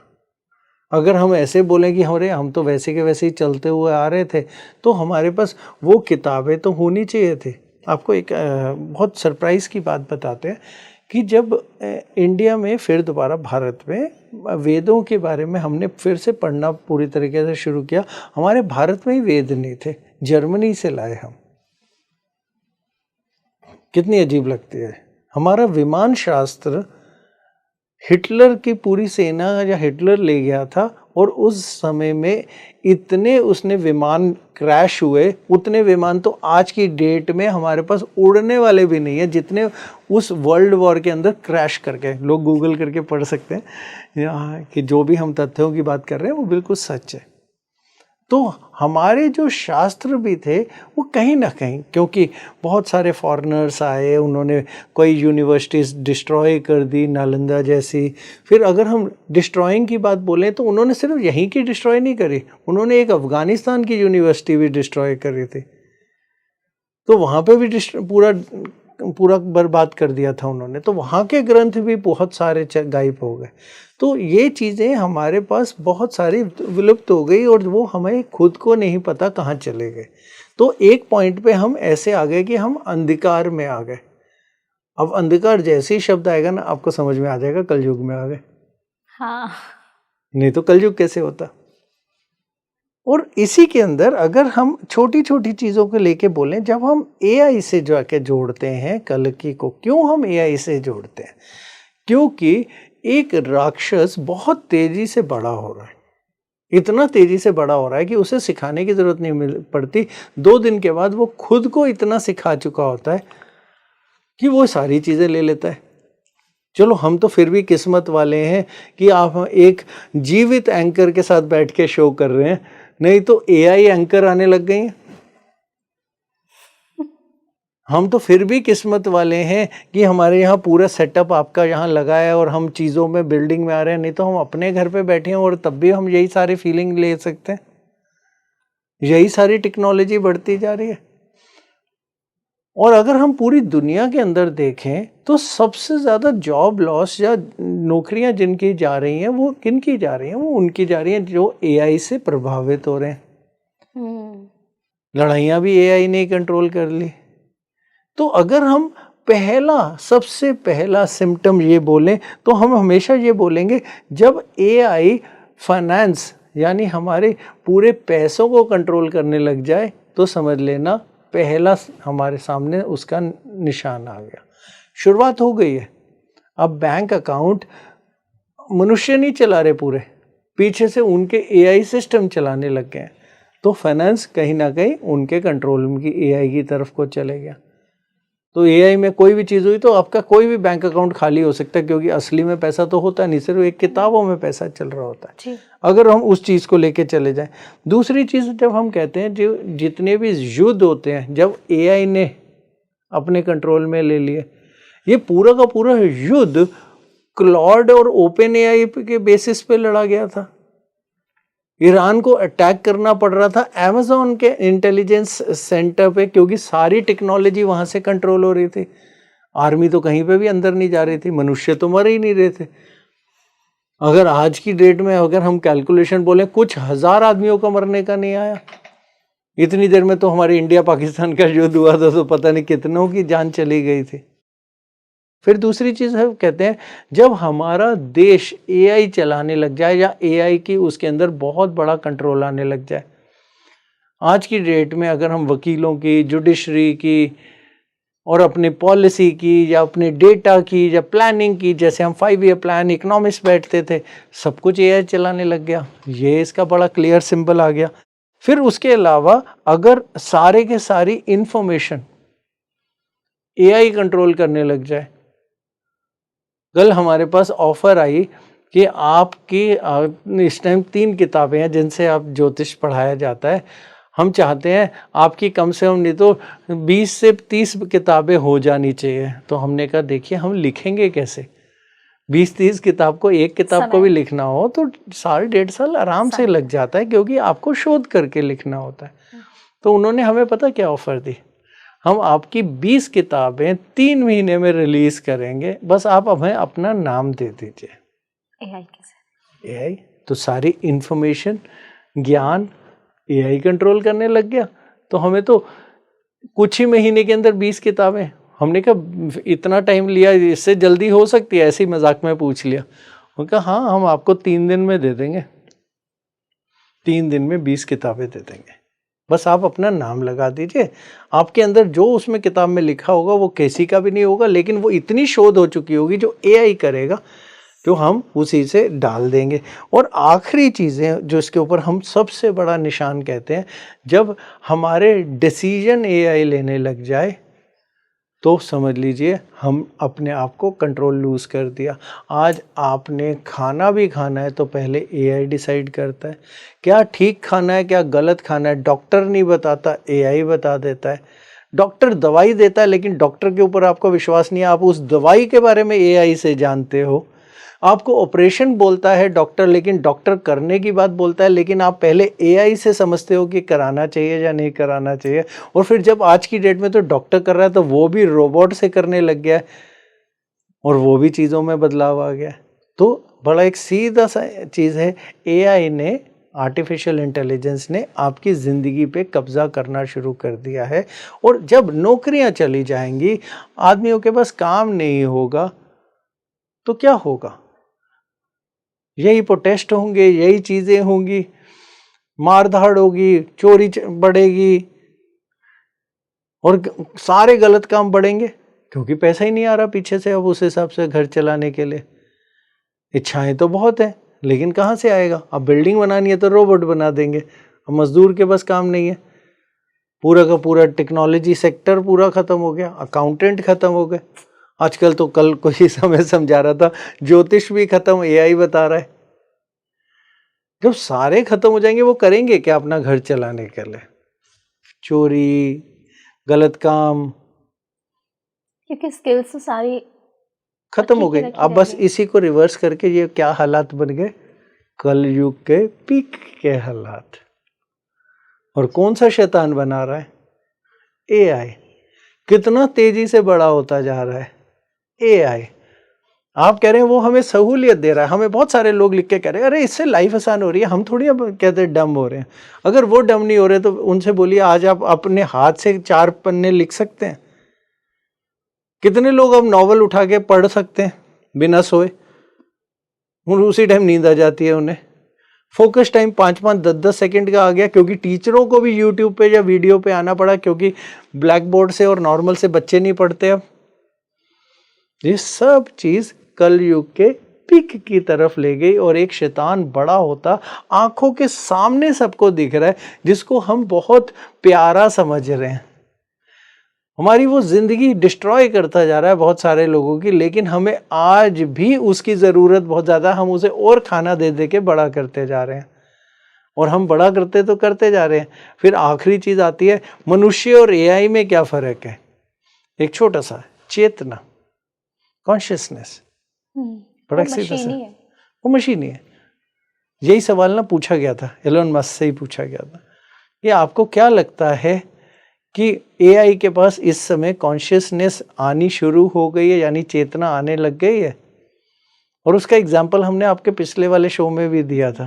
अगर हम ऐसे बोलें कि हम तो वैसे के वैसे ही चलते हुए आ रहे थे, तो हमारे पास वो किताबें तो होनी चाहिए थी। आपको एक बहुत सरप्राइज़ की बात बताते हैं कि जब इंडिया में फिर दोबारा भारत में वेदों के बारे में हमने फिर से पढ़ना पूरी तरीके से शुरू किया, हमारे भारत में ही वेद नहीं थे, जर्मनी से लाए हम। कितनी अजीब लगती है। हमारा विमान शास्त्र हिटलर की पूरी सेना या हिटलर ले गया था, और उस समय में इतने उसने विमान क्रैश हुए, उतने विमान तो आज की डेट में हमारे पास उड़ने वाले भी नहीं है जितने उस वर्ल्ड वॉर के अंदर क्रैश कर गए। लोग गूगल करके पढ़ सकते हैं यहाँ कि जो भी हम तथ्यों की बात कर रहे हैं वो बिल्कुल सच है। तो हमारे जो शास्त्र भी थे वो कहीं ना कहीं, क्योंकि बहुत सारे फॉरेनर्स आए, उन्होंने कोई यूनिवर्सिटीज़ डिस्ट्रॉय कर दी, नालंदा जैसी। फिर अगर हम डिस्ट्रॉइंग की बात बोलें तो उन्होंने सिर्फ यहीं की डिस्ट्रॉय नहीं करी, उन्होंने एक अफ़गानिस्तान की यूनिवर्सिटी भी डिस्ट्रॉय करी थी। तो वहाँ पे भी पूरा बर्बाद कर दिया था उन्होंने। तो वहाँ के ग्रंथ भी बहुत सारे गायब हो गए। तो ये चीज़ें हमारे पास बहुत सारी विलुप्त हो गई और वो हमें खुद को नहीं पता कहाँ चले गए। तो एक पॉइंट पे हम ऐसे आ गए कि हम अंधकार में आ गए। अब अंधकार जैसे ही शब्द आएगा ना, आपको समझ में आ जाएगा कलयुग में आ गए। हाँ, नहीं तो कलयुग कैसे होता। और इसी के अंदर अगर हम छोटी छोटी चीज़ों को लेके बोलें, जब हम एआई से जाके जोड़ते हैं कल्कि को, क्यों हम एआई से जोड़ते हैं? क्योंकि एक राक्षस बहुत तेजी से बड़ा हो रहा है, इतना तेजी से बड़ा हो रहा है कि उसे सिखाने की जरूरत नहीं पड़ती। 2 दिन के बाद वो खुद को इतना सिखा चुका होता है कि वो सारी चीज़ें ले लेता है। चलो हम तो फिर भी किस्मत वाले हैं कि आप एक जीवित एंकर के साथ बैठ के शो कर रहे हैं, नहीं तो एआई एंकर आने लग गई हैं। हम तो फिर भी किस्मत वाले हैं कि हमारे यहाँ पूरा सेटअप आपका यहाँ लगा है और हम चीज़ों में बिल्डिंग में आ रहे हैं, नहीं तो हम अपने घर पे बैठे हैं और तब भी हम यही सारी फीलिंग ले सकते हैं। यही सारी टेक्नोलॉजी बढ़ती जा रही है। और अगर हम पूरी दुनिया के अंदर देखें तो सबसे ज़्यादा जॉब लॉस या नौकरियां जिनकी जा रही हैं वो किनकी जा रही हैं? वो उनकी जा रही हैं जो एआई से प्रभावित हो रहे हैं। लड़ाइयाँ भी एआई ने कंट्रोल कर ली। तो अगर हम सबसे पहला सिम्टम ये बोलें तो हम हमेशा ये बोलेंगे, जब एआई फाइनेंस यानी हमारे पूरे पैसों को कंट्रोल करने लग जाए तो समझ लेना पहला हमारे सामने उसका निशान आ गया। शुरुआत हो गई है। अब बैंक अकाउंट मनुष्य नहीं चला रहे, पूरे पीछे से उनके एआई सिस्टम चलाने लग गए। तो फाइनेंस कहीं ना कहीं उनके कंट्रोल की एआई की तरफ को चले गया। तो एआई में कोई भी चीज़ हुई तो आपका कोई भी बैंक अकाउंट खाली हो सकता है, क्योंकि असली में पैसा तो होता नहीं, सिर्फ एक किताबों में पैसा चल रहा होता है। अगर हम उस चीज़ को लेके चले जाएं। दूसरी चीज़, जब हम कहते हैं जो जितने भी युद्ध होते हैं जब एआई ने अपने कंट्रोल में ले लिए, ये पूरा का पूरा युद्ध क्लॉड और ओपन एआई के बेसिस पे लड़ा गया था। ईरान को अटैक करना पड़ रहा था अमेज़न के इंटेलिजेंस सेंटर पे, क्योंकि सारी टेक्नोलॉजी वहाँ से कंट्रोल हो रही थी। आर्मी तो कहीं पे भी अंदर नहीं जा रही थी, मनुष्य तो मर ही नहीं रहे थे। अगर आज की डेट में अगर हम कैलकुलेशन बोलें, कुछ हजार आदमियों का मरने का नहीं आया। इतनी देर में तो हमारे इंडिया पाकिस्तान का युद्ध हुआ था तो पता नहीं कितनों की जान चली गई थी। फिर दूसरी चीज़ है, कहते हैं जब हमारा देश एआई चलाने लग जाए या एआई की उसके अंदर बहुत बड़ा कंट्रोल आने लग जाए। आज की डेट में अगर हम वकीलों की, जुडिशरी की और अपने पॉलिसी की या अपने डेटा की या प्लानिंग की, जैसे हम 5 ईयर प्लान इकोनॉमिक्स बैठते थे, सब कुछ एआई चलाने लग गया। ये इसका बड़ा क्लियर सिंबल आ गया। फिर उसके अलावा अगर सारे के सारी इंफॉर्मेशन एआई कंट्रोल करने लग जाए। कल हमारे पास ऑफर आई कि आपकी इस टाइम 3 किताबें हैं जिनसे आप ज्योतिष पढ़ाया जाता है, हम चाहते हैं आपकी कम से कम नहीं तो 20 से 30 किताबें हो जानी चाहिए। तो हमने कहा देखिए हम लिखेंगे कैसे? 20-30 किताब को, एक किताब को भी लिखना हो तो 1.5 साल आराम से लग जाता है, क्योंकि आपको शोध करके लिखना होता है। तो उन्होंने हमें पता क्या ऑफर दी, हम आपकी 20 किताबें 3 महीने में रिलीज करेंगे, बस आप हमें अपना नाम दे दीजिए। एआई तो सारी इंफॉर्मेशन, ज्ञान एआई कंट्रोल करने लग गया। तो हमें तो कुछ ही महीने के अंदर 20 किताबें, हमने कहा इतना टाइम लिया, इससे जल्दी हो सकती है? ऐसे ही मजाक में पूछ लिया। उन्होंने कहा हाँ, हम आपको 3 दिन में दे देंगे, 3 दिन में 20 किताबें दे देंगे, बस आप अपना नाम लगा दीजिए। आपके अंदर जो उसमें किताब में लिखा होगा वो किसी का भी नहीं होगा, लेकिन वो इतनी शोध हो चुकी होगी जो एआई करेगा जो हम उसी से डाल देंगे। और आखिरी चीज़ें जो इसके ऊपर हम सबसे बड़ा निशान कहते हैं, जब हमारे डिसीजन एआई लेने लग जाए तो समझ लीजिए हम अपने आप को कंट्रोल लूज़ कर दिया। आज आपने खाना भी खाना है तो पहले एआई डिसाइड करता है, क्या ठीक खाना है क्या गलत खाना है डॉक्टर नहीं बताता, एआई बता देता है। डॉक्टर दवाई देता है लेकिन डॉक्टर के ऊपर आपको विश्वास नहीं है, आप उस दवाई के बारे में एआई से जानते हो। आपको ऑपरेशन बोलता है डॉक्टर, लेकिन डॉक्टर करने की बात बोलता है, लेकिन आप पहले एआई से समझते हो कि कराना चाहिए या नहीं कराना चाहिए। और फिर जब आज की डेट में तो डॉक्टर कर रहा है तो वो भी रोबोट से करने लग गया है और वो भी चीज़ों में बदलाव आ गया है। तो बड़ा एक सीधा सा चीज़ है, एआई ने, आर्टिफिशियल इंटेलिजेंस ने आपकी ज़िंदगी पे कब्ज़ा करना शुरू कर दिया है। और जब नौकरियां चली जाएंगी, आदमियों के पास काम नहीं होगा, तो क्या होगा? यही प्रोटेस्ट होंगे, यही चीज़ें होंगी, मारधाड़ होगी, चोरी बढ़ेगी और सारे गलत काम बढ़ेंगे, क्योंकि पैसा ही नहीं आ रहा पीछे से अब उस हिसाब से घर चलाने के लिए। इच्छाएं तो बहुत हैं लेकिन कहाँ से आएगा? अब बिल्डिंग बनानी है तो रोबोट बना देंगे, अब मजदूर के पास काम नहीं है। पूरा का पूरा टेक्नोलॉजी सेक्टर पूरा ख़त्म हो गया, अकाउंटेंट ख़त्म हो गए। आजकल तो कल कोई समय समझा रहा था, ज्योतिष भी खत्म, एआई बता रहा है। जब सारे खत्म हो जाएंगे वो करेंगे क्या अपना घर चलाने के लिए? चोरी, गलत काम, क्योंकि स्किल्स सारी खत्म हो गई। अब बस इसी को रिवर्स करके ये क्या हालात बन गए? कल युग के पीक के हालात। और कौन सा शैतान बना रहा है? एआई। कितना तेजी से बड़ा होता जा रहा है एआई। आप कह रहे हैं वो हमें सहूलियत दे रहा है, हमें बहुत सारे लोग लिख के कह रहे हैं अरे इससे लाइफ आसान हो रही है, हम थोड़ी अब कहते हैं डम हो रहे हैं। अगर वो डम नहीं हो रहे तो उनसे बोलिए आज आप अपने हाथ से 4 पन्ने लिख सकते हैं? कितने लोग अब नॉवल उठा के पढ़ सकते हैं बिना सोए? उसी टाइम नींद आ जाती है उन्हें। फोकस टाइम 5-5, 10-10 सेकंड का आ गया, क्योंकि टीचरों को भी यूट्यूब पे या वीडियो पे आना पड़ा, क्योंकि ब्लैक बोर्ड से और नॉर्मल से बच्चे नहीं पढ़ते अब। ये सब चीज कलयुग के पीक की तरफ ले गई और एक शैतान बड़ा होता आंखों के सामने सबको दिख रहा है, जिसको हम बहुत प्यारा समझ रहे हैं। हमारी वो जिंदगी डिस्ट्रॉय करता जा रहा है बहुत सारे लोगों की, लेकिन हमें आज भी उसकी ज़रूरत बहुत ज़्यादा, हम उसे और खाना दे दे के बड़ा करते जा रहे हैं। और हम बड़ा करते तो करते जा रहे हैं। फिर आखिरी चीज़ आती है, मनुष्य और एआई में क्या फ़र्क है? एक छोटा सा, चेतना, कॉन्शियसनेस, बड़ा सीधा सा, वो मशीन ही है। यही सवाल ना पूछा गया था, एलोन मस्क से ही पूछा गया था, ये आपको क्या लगता है कि एआई के पास इस समय कॉन्शियसनेस आनी शुरू हो गई है, यानी चेतना आने लग गई है? और उसका एग्जाम्पल हमने आपके पिछले वाले शो में भी दिया था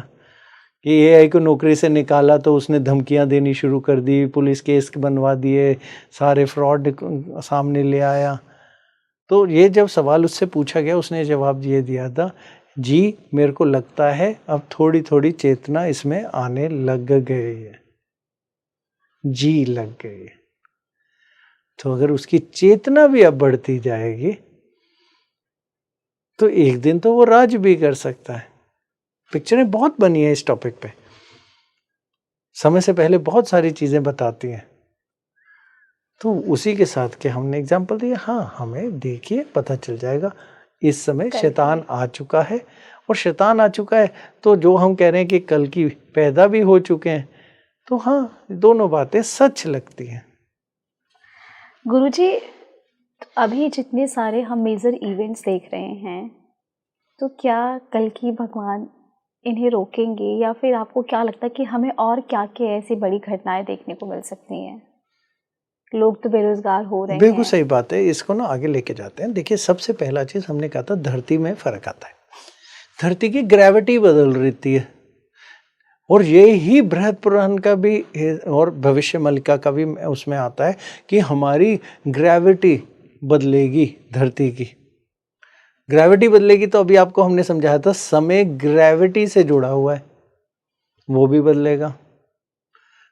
कि एआई को नौकरी से निकाला तो उसने धमकियां देनी शुरू कर दी, पुलिस केस बनवा दिए, सारे फ्रॉड सामने ले आया। तो ये जब सवाल उससे पूछा गया, उसने जवाब ये दिया था, जी मेरे को लगता है अब थोड़ी थोड़ी चेतना इसमें आने लग गई है, जी लग गई है। तो अगर उसकी चेतना भी अब बढ़ती जाएगी तो एक दिन तो वो राज भी कर सकता है। पिक्चरें बहुत बनी है इस टॉपिक पे, समय से पहले बहुत सारी चीजें बताती हैं। तो उसी के साथ के हमने एग्जाम्पल दिया। हाँ, हमें देखिए पता चल जाएगा। इस समय शैतान आ चुका है, और शैतान आ चुका है तो जो हम कह रहे हैं कि कल की पैदा भी हो चुके हैं, तो हाँ दोनों बातें सच लगती हैं। गुरुजी, अभी जितने सारे हम मेजर इवेंट्स देख रहे हैं, तो क्या कल की भगवान इन्हें रोकेंगे, या फिर आपको क्या लगता है कि हमें और क्या क्या ऐसी बड़ी घटनाएं देखने को मिल सकती हैं? लोग तो बेरोजगार हो रहे हैं। बिल्कुल सही बात है, इसको ना आगे लेके जाते हैं। देखिए, सबसे पहला चीज हमने कहा था धरती में फर्क आता है। धरती की ग्रेविटी बदल रही है, और ये ही बृहद पुराण का भी और भविष्य मलिका का भी उसमें आता है कि हमारी ग्रेविटी बदलेगी। धरती की ग्रेविटी बदलेगी, तो अभी आपको हमने समझाया था समय ग्रेविटी से जुड़ा हुआ है, वो भी बदलेगा।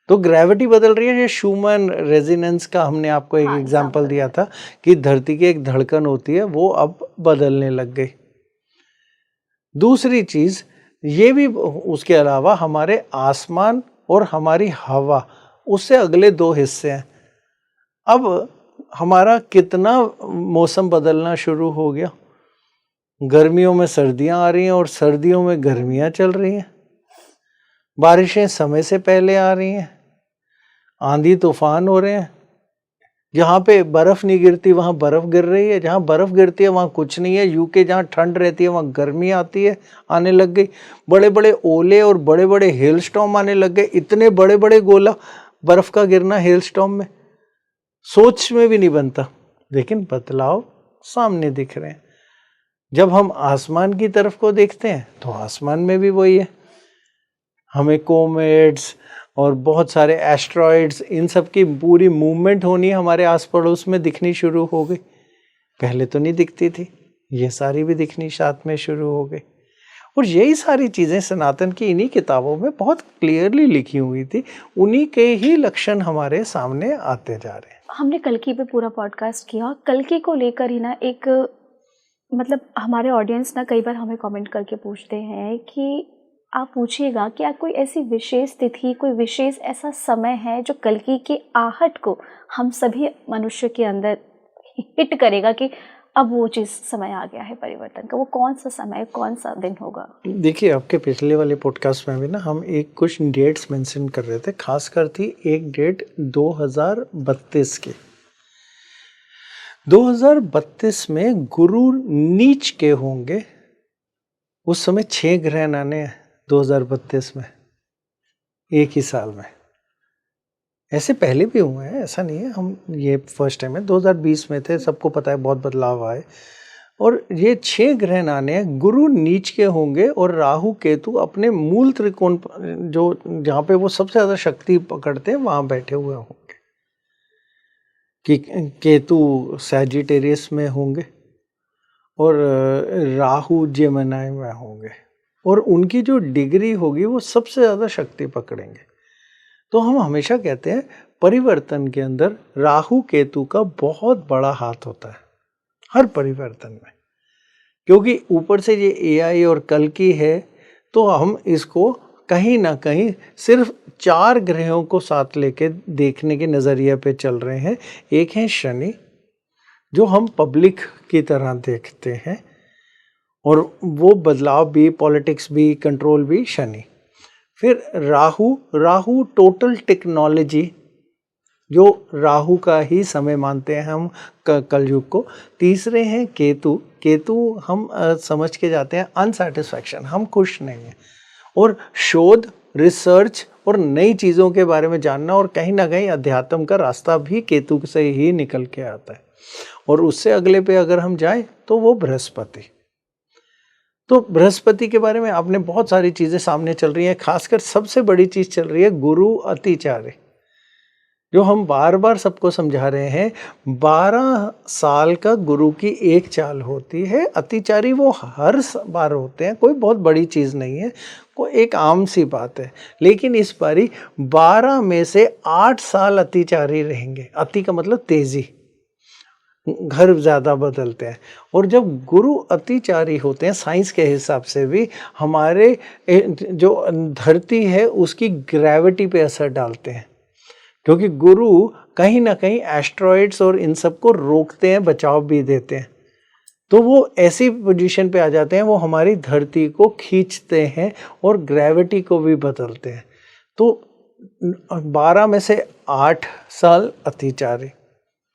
तो ग्रेविटी बदल रही है। ये शूमन रेजोनेंस का हमने आपको एक एग्जाम्पल दिया था कि धरती की एक धड़कन होती है, वो अब बदलने लग गई। दूसरी चीज़ ये भी, उसके अलावा हमारे आसमान और हमारी हवा, उससे अगले दो हिस्से हैं। अब हमारा कितना मौसम बदलना शुरू हो गया। गर्मियों में सर्दियां आ रही हैं और सर्दियों में गर्मियां चल रही हैं। बारिशें समय से पहले आ रही हैं, आंधी तूफान हो रहे हैं। जहाँ पे बर्फ़ नहीं गिरती वहाँ बर्फ़ गिर रही है, जहाँ बर्फ़ गिरती है वहाँ कुछ नहीं है। यूके जहाँ ठंड रहती है वहाँ गर्मी आती है, आने लग गई। बड़े बड़े ओले और बड़े बड़े हेल स्टॉर्म आने लग गए। इतने बड़े बड़े गोला बर्फ़ का गिरना हेल स्टॉर्म में, सोच में भी नहीं बनता। लेकिन बदलाव सामने दिख रहे हैं। जब हम आसमान की तरफ को देखते हैं तो आसमान में भी वही है। हमें कोमेट्स और बहुत सारे एस्ट्रॉइड्स, इन सब की पूरी मूवमेंट होनी हमारे आस पड़ोस में दिखनी शुरू हो गई। पहले तो नहीं दिखती थी, ये सारी भी दिखनी साथ में शुरू हो गई। और यही सारी चीज़ें सनातन की इन्हीं किताबों में बहुत क्लियरली लिखी हुई थी। उन्हीं के ही लक्षण हमारे सामने आते जा रहे हैं। हमने कल्कि पे पूरा पॉडकास्ट किया। कल्कि को लेकर ही ना एक, मतलब हमारे ऑडियंस ना कई बार हमें कमेंट करके पूछते हैं कि आप पूछिएगा कि आप कोई ऐसी विशेष तिथि, कोई विशेष ऐसा समय है जो कल्कि के आहट को हम सभी मनुष्य के अंदर हिट करेगा कि अब वो चीज़ समय आ गया है परिवर्तन का। वो कौन सा समय, कौन सा दिन होगा? देखिए, आपके पिछले वाले पॉडकास्ट में भी ना हम एक कुछ डेट्स मेंशन कर रहे थे। खासकर थी एक डेट 2032 की। 2032 में गुरु नीच के होंगे। उस समय 6 ग्रहण आने हैं 2032 में, एक ही साल में। ऐसे पहले भी हुए हैं, ऐसा नहीं है हम ये फर्स्ट टाइम है। 2020 में थे, सबको पता है बहुत बदलाव आए। और ये 6 ग्रहण आने हैं, गुरु नीच के होंगे और राहु केतु अपने मूल त्रिकोण जो जहाँ पे वो सबसे ज़्यादा शक्ति पकड़ते हैं वहाँ बैठे हुए होंगे। कि केतु सैजिटेरियस में होंगे और राहु जेमिनी में होंगे, और उनकी जो डिग्री होगी वो सबसे ज़्यादा शक्ति पकड़ेंगे। तो हम हमेशा कहते हैं परिवर्तन के अंदर राहु केतु का बहुत बड़ा हाथ होता है हर परिवर्तन में। क्योंकि ऊपर से ये एआई और कल्कि है, तो हम इसको कहीं ना कहीं सिर्फ 4 ग्रहों को साथ लेके देखने के नज़रिए पे चल रहे हैं। एक है शनि, जो हम पब्लिक की तरह देखते हैं, और वो बदलाव भी, पॉलिटिक्स भी, कंट्रोल भी शनि। फिर राहु टोटल टेक्नोलॉजी, जो राहु का ही समय मानते हैं हम कलयुग को। तीसरे हैं केतु हम समझ के जाते हैं अनसैटिस्फैक्शन, हम खुश नहीं हैं। और शोध, रिसर्च और नई चीज़ों के बारे में जानना, और कहीं ना कहीं अध्यात्म का रास्ता भी केतु से ही निकल के आता है। और उससे अगले पे अगर हम जाएं तो वो बृहस्पति। तो बृहस्पति के बारे में आपने बहुत सारी चीज़ें सामने चल रही हैं। खासकर सबसे बड़ी चीज़ चल रही है गुरु अतिचारी, जो हम बार बार सबको समझा रहे हैं। 12 साल का गुरु की एक चाल होती है। अतिचारी वो हर बार होते हैं, कोई बहुत बड़ी चीज़ नहीं है, कोई एक आम सी बात है। लेकिन इस बारी 12 में से 8 साल अतिचारी रहेंगे। अति का मतलब तेज़ी, घर ज़्यादा बदलते हैं। और जब गुरु अतिचारी होते हैं, साइंस के हिसाब से भी हमारे जो धरती है उसकी ग्रेविटी पे असर डालते हैं। क्योंकि गुरु कहीं ना कहीं एस्ट्रॉइड्स और इन सब को रोकते हैं, बचाव भी देते हैं। तो वो ऐसी पोजीशन पे आ जाते हैं, वो हमारी धरती को खींचते हैं और ग्रेविटी को भी बदलते हैं। तो 12 में से 8 साल अतिचारी,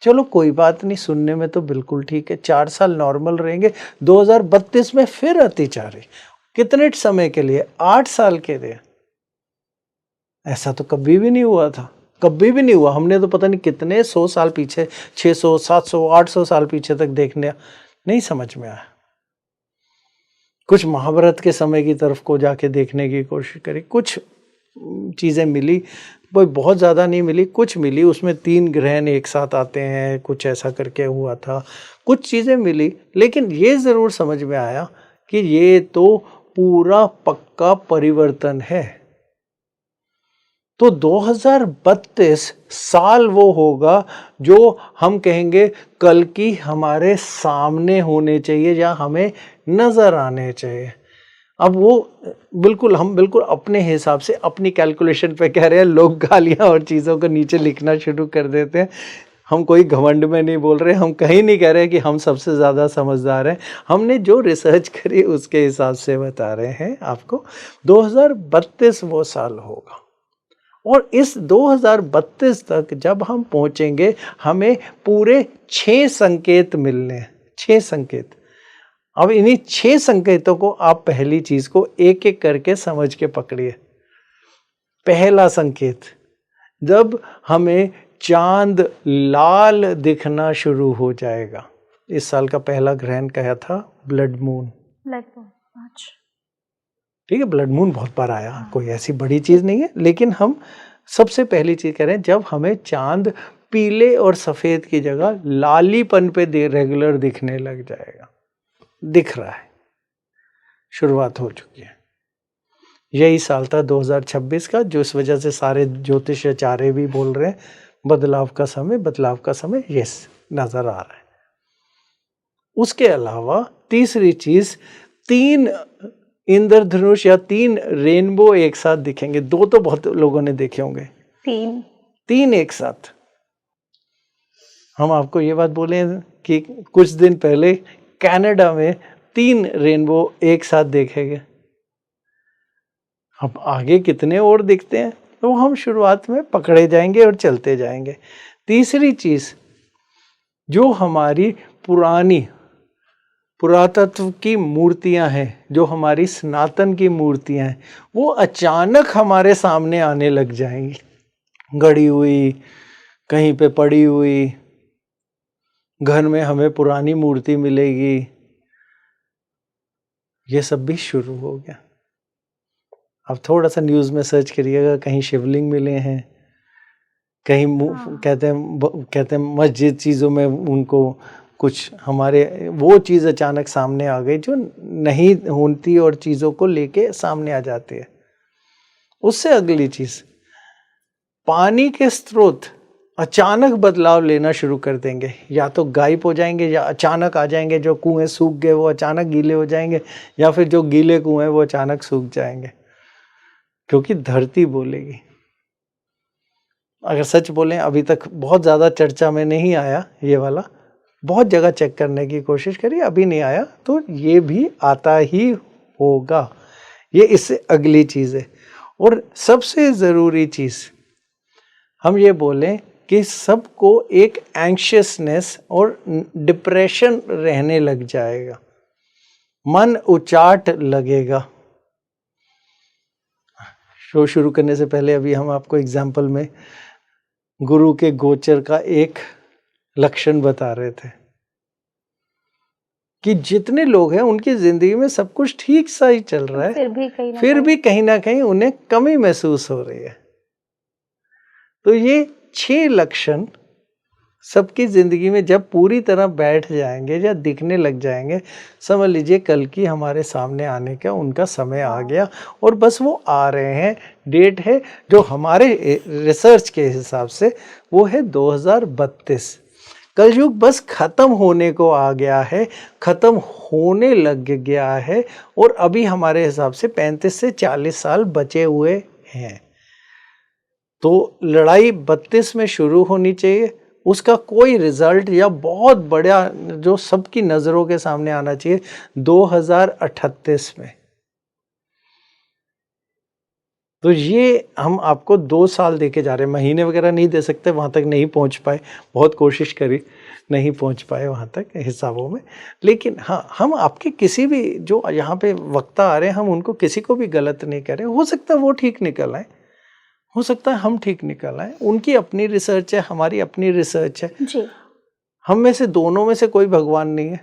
चलो कोई बात नहीं, सुनने में तो बिल्कुल ठीक है। 4 साल नॉर्मल रहेंगे। 2032 में फिर अतिचारी। कितने समय के लिए? 8 साल के लिए। ऐसा तो कभी भी नहीं हुआ था, कभी भी नहीं हुआ। हमने तो पता नहीं कितने 100 साल पीछे, 600, 700, 800 साल पीछे तक देखने नहीं समझ में आया। कुछ महाभारत के समय की तरफ को जाके देखने की कोशिश करी, कुछ चीज़ें मिली, कोई बहुत ज़्यादा नहीं मिली, कुछ मिली। उसमें 3 ग्रहण एक साथ आते हैं, कुछ ऐसा करके हुआ था, कुछ चीज़ें मिली। लेकिन ये ज़रूर समझ में आया कि ये तो पूरा पक्का परिवर्तन है। तो 2032 साल वो होगा जो हम कहेंगे कल की हमारे सामने होने चाहिए, या हमें नज़र आने चाहिए। अब वो बिल्कुल हम बिल्कुल अपने हिसाब से अपनी कैलकुलेशन पे कह रहे हैं, लोग गालियाँ और चीज़ों को नीचे लिखना शुरू कर देते हैं। हम कोई घमंड में नहीं बोल रहे, हम कहीं नहीं कह रहे कि हम सबसे ज़्यादा समझदार हैं। हमने जो रिसर्च करी उसके हिसाब से बता रहे हैं आपको। 2032 वो साल होगा और इस 2032 तक जब हम पहुंचेंगे हमें पूरे 6 संकेत मिलने हैं। 6 संकेत। अब इन्हीं 6 संकेतों को आप पहली चीज को एक एक करके समझ के पकड़िए। पहला संकेत, जब हमें चांद लाल दिखना शुरू हो जाएगा। इस साल का पहला ग्रहण क्या था? Blood moon. अच्छा, ठीक है, ब्लड मून बहुत बार आया, कोई ऐसी बड़ी चीज नहीं है, लेकिन हम सबसे पहली चीज कह रहे हैं जब हमें चांद पीले और सफेद की जगह लालीपन पे रेगुलर दिखने लग जाएगा। दिख रहा है, शुरुआत हो चुकी है। यही साल था 2026 का, जो इस वजह से सारे ज्योतिषाचार्य भी बोल रहे हैं बदलाव का समय, बदलाव का समय। यस, नजर आ रहा है। उसके अलावा तीसरी चीज, 3 इंद्रधनुष या 3 रेनबो एक साथ दिखेंगे। 2 तो बहुत लोगों ने देखे होंगे, 3 एक साथ। हम आपको ये बात बोले कि कुछ दिन पहले कनाडा में 3 रेनबो एक साथ देखेंगे। अब आगे कितने और दिखते हैं तो हम शुरुआत में पकड़े जाएंगे और चलते जाएंगे। तीसरी चीज, जो हमारी पुरातत्व की मूर्तियां हैं, जो हमारी सनातन की मूर्तियां हैं, वो अचानक हमारे सामने आने लग जाएंगी। गड़ी हुई, कहीं पे पड़ी हुई, घर में हमें पुरानी मूर्ति मिलेगी। ये सब भी शुरू हो गया। अब थोड़ा सा न्यूज़ में सर्च करिएगा, कहीं शिवलिंग मिले हैं, कहीं कहते हैं मस्जिद चीज़ों में उनको कुछ हमारे वो चीज़ अचानक सामने आ गई जो नहीं होती और चीज़ों को लेके सामने आ जाती है। उससे अगली चीज़, पानी के स्रोत अचानक बदलाव लेना शुरू कर देंगे। या तो गायब हो जाएंगे या अचानक आ जाएंगे। जो कुएं सूख गए वो अचानक गीले हो जाएंगे, या फिर जो गीले कुएं वो अचानक सूख जाएंगे, क्योंकि धरती बोलेगी। अगर सच बोलें, अभी तक बहुत ज़्यादा चर्चा में नहीं आया ये वाला, बहुत जगह चेक करने की कोशिश करी, अभी नहीं आया, तो ये भी आता ही होगा। ये इससे अगली चीज़ है। और सबसे ज़रूरी चीज़ हम ये बोलें कि सबको एक एंग्शियसनेस और डिप्रेशन रहने लग जाएगा, मन उचाट लगेगा। शो शुरू करने से पहले अभी हम आपको एग्जाम्पल में गुरु के गोचर का एक लक्षण बता रहे थे कि जितने लोग हैं उनकी जिंदगी में सब कुछ ठीक सा ही चल रहा है, फिर भी कहीं ना कहीं उन्हें कमी महसूस हो रही है। तो ये 6 लक्षण सबकी जिंदगी में जब पूरी तरह बैठ जाएंगे या दिखने लग जाएंगे, समझ लीजिए कल की हमारे सामने आने का उनका समय आ गया, और बस वो आ रहे हैं। डेट है जो हमारे रिसर्च के हिसाब से वो है 2032। कलयुग बस खत्म होने को आ गया है, खत्म होने लग गया है, और अभी हमारे हिसाब से 35 से 40 साल बचे हुए हैं। तो लड़ाई 32 में शुरू होनी चाहिए, उसका कोई रिजल्ट या बहुत बड़ा जो सबकी नज़रों के सामने आना चाहिए 2038 में। तो ये हम आपको 2 साल देके जा रहे हैं। महीने वगैरह नहीं दे सकते, वहाँ तक नहीं पहुँच पाए, बहुत कोशिश करी, नहीं पहुँच पाए वहाँ तक हिसाबों में। लेकिन हाँ, हम आपके किसी भी जो यहाँ पे वक्ता आ रहे हैं, हम उनको किसी को भी गलत नहीं कह रहे। हो सकता है वो ठीक निकल आए, हो सकता है हम ठीक निकल आए। उनकी अपनी रिसर्च है, हमारी अपनी रिसर्च है जी। हम में से दोनों में से कोई भगवान नहीं है।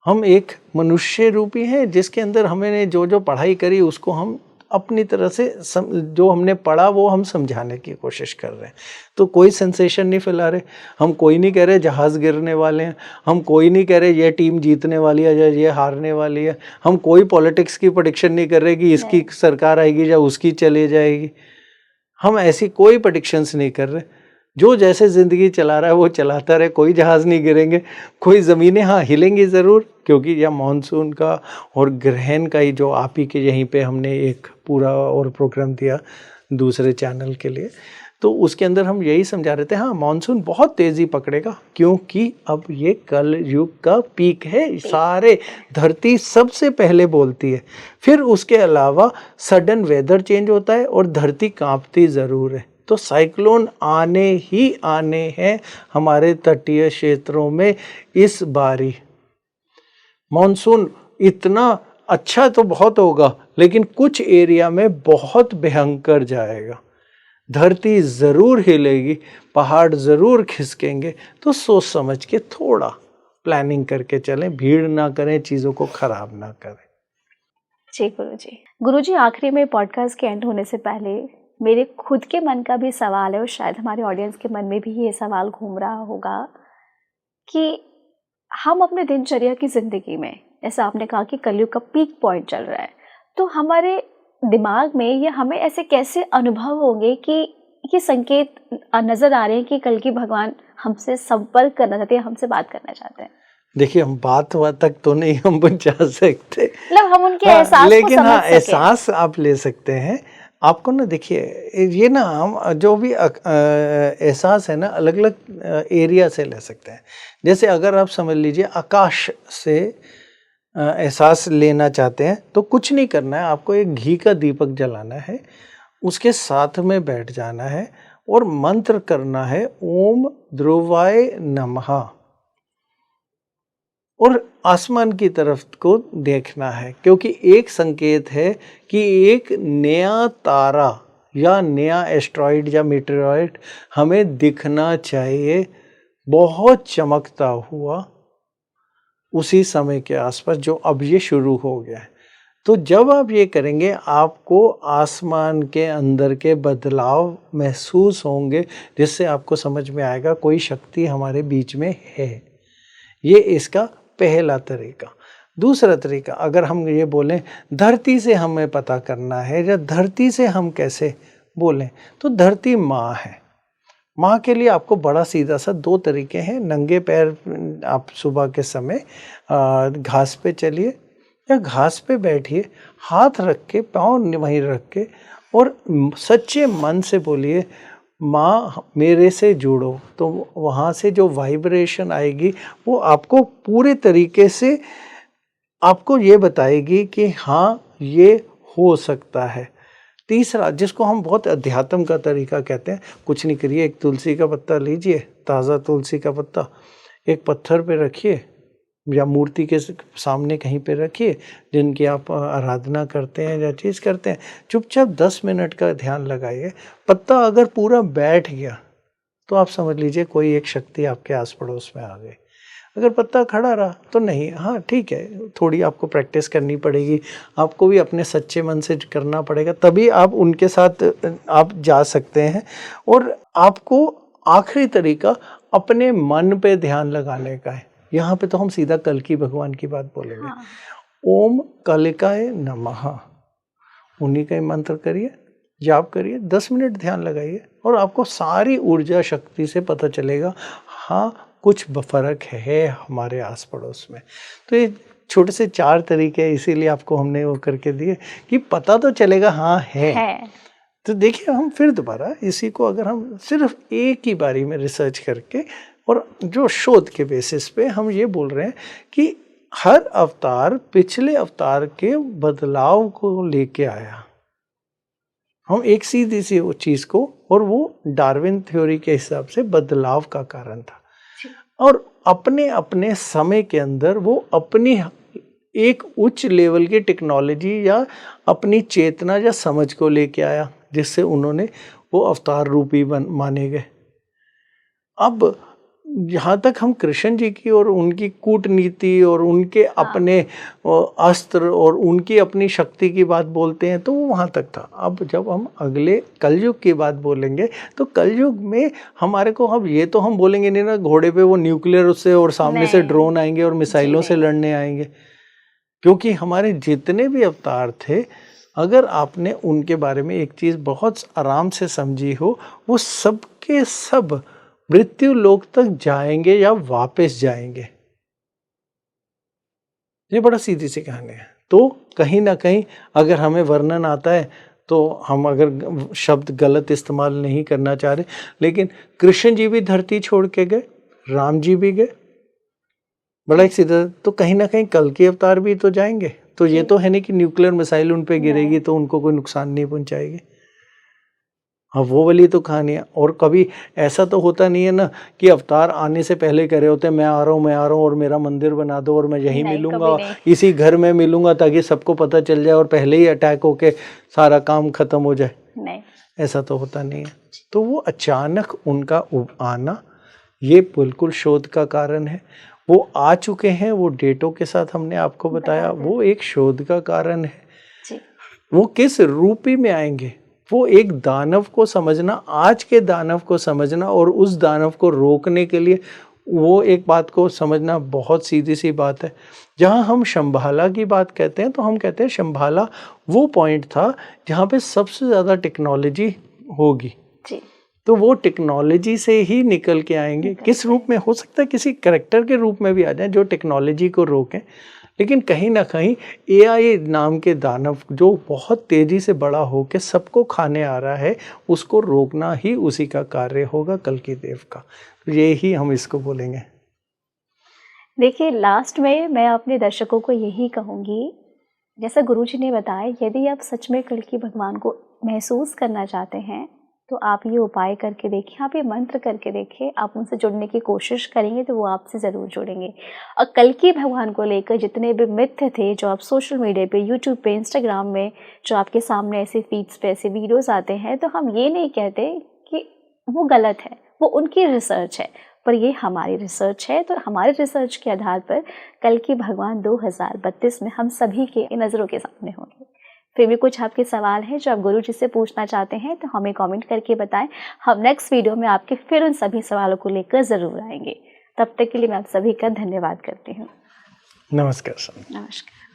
हम एक मनुष्य रूपी हैं जिसके अंदर हमने जो जो पढ़ाई करी उसको हम अपनी तरह से जो हमने पढ़ा वो हम समझाने की कोशिश कर रहे हैं। तो कोई सेंसेशन नहीं फैला रहे, हम कोई नहीं कह रहे जहाज गिरने वाले हैं, हम कोई नहीं कह रहे ये टीम जीतने वाली है या ये हारने वाली है, हम कोई पॉलिटिक्स की प्रेडिक्शन नहीं कर रहे कि इसकी सरकार आएगी या उसकी चले जाएगी। हम ऐसी कोई प्रेडिक्शंस नहीं कर रहे। जो जैसे ज़िंदगी चला रहा है वो चलाता रहे, कोई जहाज़ नहीं गिरेंगे, कोई ज़मीनें हाँ हिलेंगी ज़रूर, क्योंकि यह मानसून का और ग्रहण का ही जो आप ही के यहीं पे हमने एक पूरा और प्रोग्राम दिया दूसरे चैनल के लिए, तो उसके अंदर हम यही समझा रहे थे, हाँ मानसून बहुत तेज़ी पकड़ेगा, क्योंकि अब ये कल युग का पीक है, सारे धरती सबसे पहले बोलती है। फिर उसके अलावा सडन वेदर चेंज होता है और धरती कांपती ज़रूर है। तो साइक्लोन आने ही आने हैं हमारे तटीय क्षेत्रों में इस बारी। मानसून इतना अच्छा तो बहुत होगा, लेकिन कुछ एरिया में बहुत भयंकर जाएगा, धरती ज़रूर हिलेगी, पहाड़ ज़रूर खिसकेंगे। तो सोच समझ के थोड़ा प्लानिंग करके चलें, भीड़ ना करें, चीज़ों को ख़राब ना करें। जी गुरुजी, आखिरी में पॉडकास्ट के एंड होने से पहले मेरे खुद के मन का भी सवाल है और शायद हमारे ऑडियंस के मन में भी ये सवाल घूम रहा होगा कि हम अपने दिनचर्या की ज़िंदगी में, जैसा आपने कहा कि कलयुग का पीक पॉइंट चल रहा है, तो हमारे दिमाग में या हमें ऐसे कैसे अनुभव होंगे कि ये संकेत नज़र आ रहे हैं कि कल की भगवान हमसे संपर्क करना चाहते हैं, हमसे बात करना चाहते हैं? देखिए, हम बात तक तो नहीं हम पहुंचा सकते, मतलब हम उनके एहसास लेकिन को समझ हाँ सकें। एहसास आप ले सकते हैं। आपको ना देखिए, ये ना हम जो भी एहसास है ना अलग अलग एरिया से ले सकते हैं। जैसे अगर आप समझ लीजिए आकाश से एहसास लेना चाहते हैं तो कुछ नहीं करना है, आपको एक घी का दीपक जलाना है, उसके साथ में बैठ जाना है और मंत्र करना है ओम ध्रुवाय नमः, और आसमान की तरफ को देखना है, क्योंकि एक संकेत है कि एक नया तारा या नया एस्ट्रॉइड या मीटेरॉइड हमें दिखना चाहिए, बहुत चमकता हुआ उसी समय के आसपास जो अब ये शुरू हो गया है। तो जब आप ये करेंगे आपको आसमान के अंदर के बदलाव महसूस होंगे, जिससे आपको समझ में आएगा कोई शक्ति हमारे बीच में है। ये इसका पहला तरीका। दूसरा तरीका, अगर हम ये बोलें धरती से हमें पता करना है या धरती से हम कैसे बोलें, तो धरती माँ है। माँ के लिए आपको बड़ा सीधा सा दो तरीके हैं। नंगे पैर आप सुबह के समय घास पे चलिए या घास पे बैठिए, हाथ रख के, पाँव वहीं रख के, और सच्चे मन से बोलिए माँ मेरे से जुड़ो। तो वहाँ से जो वाइब्रेशन आएगी वो आपको पूरे तरीके से आपको ये बताएगी कि हाँ ये हो सकता है। तीसरा, जिसको हम बहुत अध्यात्म का तरीका कहते हैं, कुछ नहीं करिए, एक तुलसी का पत्ता लीजिए, ताज़ा तुलसी का पत्ता एक पत्थर पे रखिए या मूर्ति के सामने कहीं पे रखिए जिनकी आप आराधना करते हैं या चीज़ करते हैं, चुपचाप 10 मिनट का ध्यान लगाइए। पत्ता अगर पूरा बैठ गया तो आप समझ लीजिए कोई एक शक्ति आपके आस पड़ोस में आ गई। अगर पत्ता खड़ा रहा तो नहीं, हाँ ठीक है, थोड़ी आपको प्रैक्टिस करनी पड़ेगी, आपको भी अपने सच्चे मन से करना पड़ेगा, तभी आप उनके साथ आप जा सकते हैं। और आपको आखिरी तरीका अपने मन पे ध्यान लगाने का है। यहाँ पे तो हम सीधा कल की भगवान की बात बोलेंगे। हाँ। ओम कलिकाय नमः, उन्हीं का मंत्र करिए, जाप करिए, 10 मिनट ध्यान लगाइए और आपको सारी ऊर्जा शक्ति से पता चलेगा हाँ कुछ फर्क है हमारे आस पड़ोस में। तो ये छोटे से 4 तरीके हैं, इसीलिए आपको हमने वो करके दिए कि पता तो चलेगा हाँ है। तो देखिए, हम फिर दोबारा इसी को अगर हम सिर्फ एक ही बारी में रिसर्च करके और जो शोध के बेसिस पे हम ये बोल रहे हैं कि हर अवतार पिछले अवतार के बदलाव को लेके आया। हम एक सीधी सी वो चीज़ को, और वो डार्विन थ्योरी के हिसाब से बदलाव का कारण था, और अपने अपने समय के अंदर वो अपनी एक उच्च लेवल की टेक्नोलॉजी या अपनी चेतना या समझ को लेके आया, जिससे उन्होंने वो अवतार रूपी माने गए। अब यहाँ तक हम कृष्ण जी की और उनकी कूटनीति और उनके अपने अस्त्र और उनकी अपनी शक्ति की बात बोलते हैं तो वो वहाँ तक था। अब जब हम अगले कलयुग की बात बोलेंगे तो कलयुग में हमारे को, अब ये तो हम बोलेंगे नहीं ना घोड़े पे वो न्यूक्लियर उससे और सामने से ड्रोन आएंगे और मिसाइलों से लड़ने आएंगे, क्योंकि हमारे जितने भी अवतार थे अगर आपने उनके बारे में एक चीज़ बहुत आराम से समझी हो, वो सबके सब मृत्यु लोक तक जाएंगे या वापस जाएंगे। ये बड़ा सीधी सी कहानी है। तो कहीं ना कहीं अगर हमें वर्णन आता है तो हम अगर शब्द गलत इस्तेमाल नहीं करना चाह रहे, लेकिन कृष्ण जी भी धरती छोड़ के गए, राम जी भी गए, बड़ा एक सीधा। तो कहीं ना कहीं कल के अवतार भी तो जाएंगे। तो ये तो है नहीं कि न्यूक्लियर मिसाइल उन पे गिरेगी तो उनको कोई नुकसान नहीं पहुंचाएगी। हाँ, वो वाली तो कहानी है। और कभी ऐसा तो होता नहीं है ना कि अवतार आने से पहले कह रहे होते हैं मैं आ रहा हूँ और मेरा मंदिर बना दो और मैं यहीं मिलूंगा, इसी घर में मिलूंगा ताकि सबको पता चल जाए और पहले ही अटैक होके सारा काम खत्म हो जाए। नहीं, ऐसा तो होता नहीं है। तो वो अचानक उनका आना ये बिल्कुल शोध का कारण है। वो आ चुके हैं, वो डेटों के साथ हमने आपको बताया, वो एक शोध का कारण है जी। वो किस रूपी में आएंगे, वो एक दानव को समझना, आज के दानव को समझना और उस दानव को रोकने के लिए वो एक बात को समझना बहुत सीधी सी बात है। जहाँ हम शंभाला की बात कहते हैं तो हम कहते हैं शंभाला वो पॉइंट था जहाँ पे सबसे ज़्यादा टेक्नोलॉजी होगी जी। तो वो टेक्नोलॉजी से ही निकल के आएंगे। किस रूप में हो सकता है, किसी कैरेक्टर के रूप में भी आ जाए जो टेक्नोलॉजी को रोकें, लेकिन कहीं ना कहीं AI नाम के दानव जो बहुत तेजी से बड़ा होकर सबको खाने आ रहा है, उसको रोकना ही उसी का कार्य होगा, कल्कि देव का। तो ये ही हम इसको बोलेंगे। देखिए, लास्ट में मैं अपने दर्शकों को यही कहूँगी, जैसा गुरुजी ने बताया, यदि आप सच में कल्कि भगवान को महसूस करना चाहते हैं तो आप ये उपाय करके देखिए, आप ये मंत्र करके देखिए, आप उनसे जुड़ने की कोशिश करेंगे तो वो आपसे ज़रूर जुड़ेंगे। और कल्कि भगवान को लेकर जितने भी मिथ्य थे जो आप सोशल मीडिया पे, यूट्यूब पे, इंस्टाग्राम में जो आपके सामने ऐसे फीड्स पे ऐसे वीडियोस आते हैं, तो हम ये नहीं कहते कि वो गलत है, वो उनकी रिसर्च है, पर ये हमारी रिसर्च है। तो हमारे रिसर्च के आधार पर कल्कि भगवान 2032 में हम सभी के नज़रों के सामने होंगे। फिर भी कुछ आपके सवाल हैं जो आप गुरुजी से पूछना चाहते हैं तो हमें कमेंट करके बताएं। हम नेक्स्ट वीडियो में आपके फिर उन सभी सवालों को लेकर ज़रूर आएंगे। तब तक के लिए मैं आप सभी का धन्यवाद करती हूँ। नमस्कार सर। नमस्कार।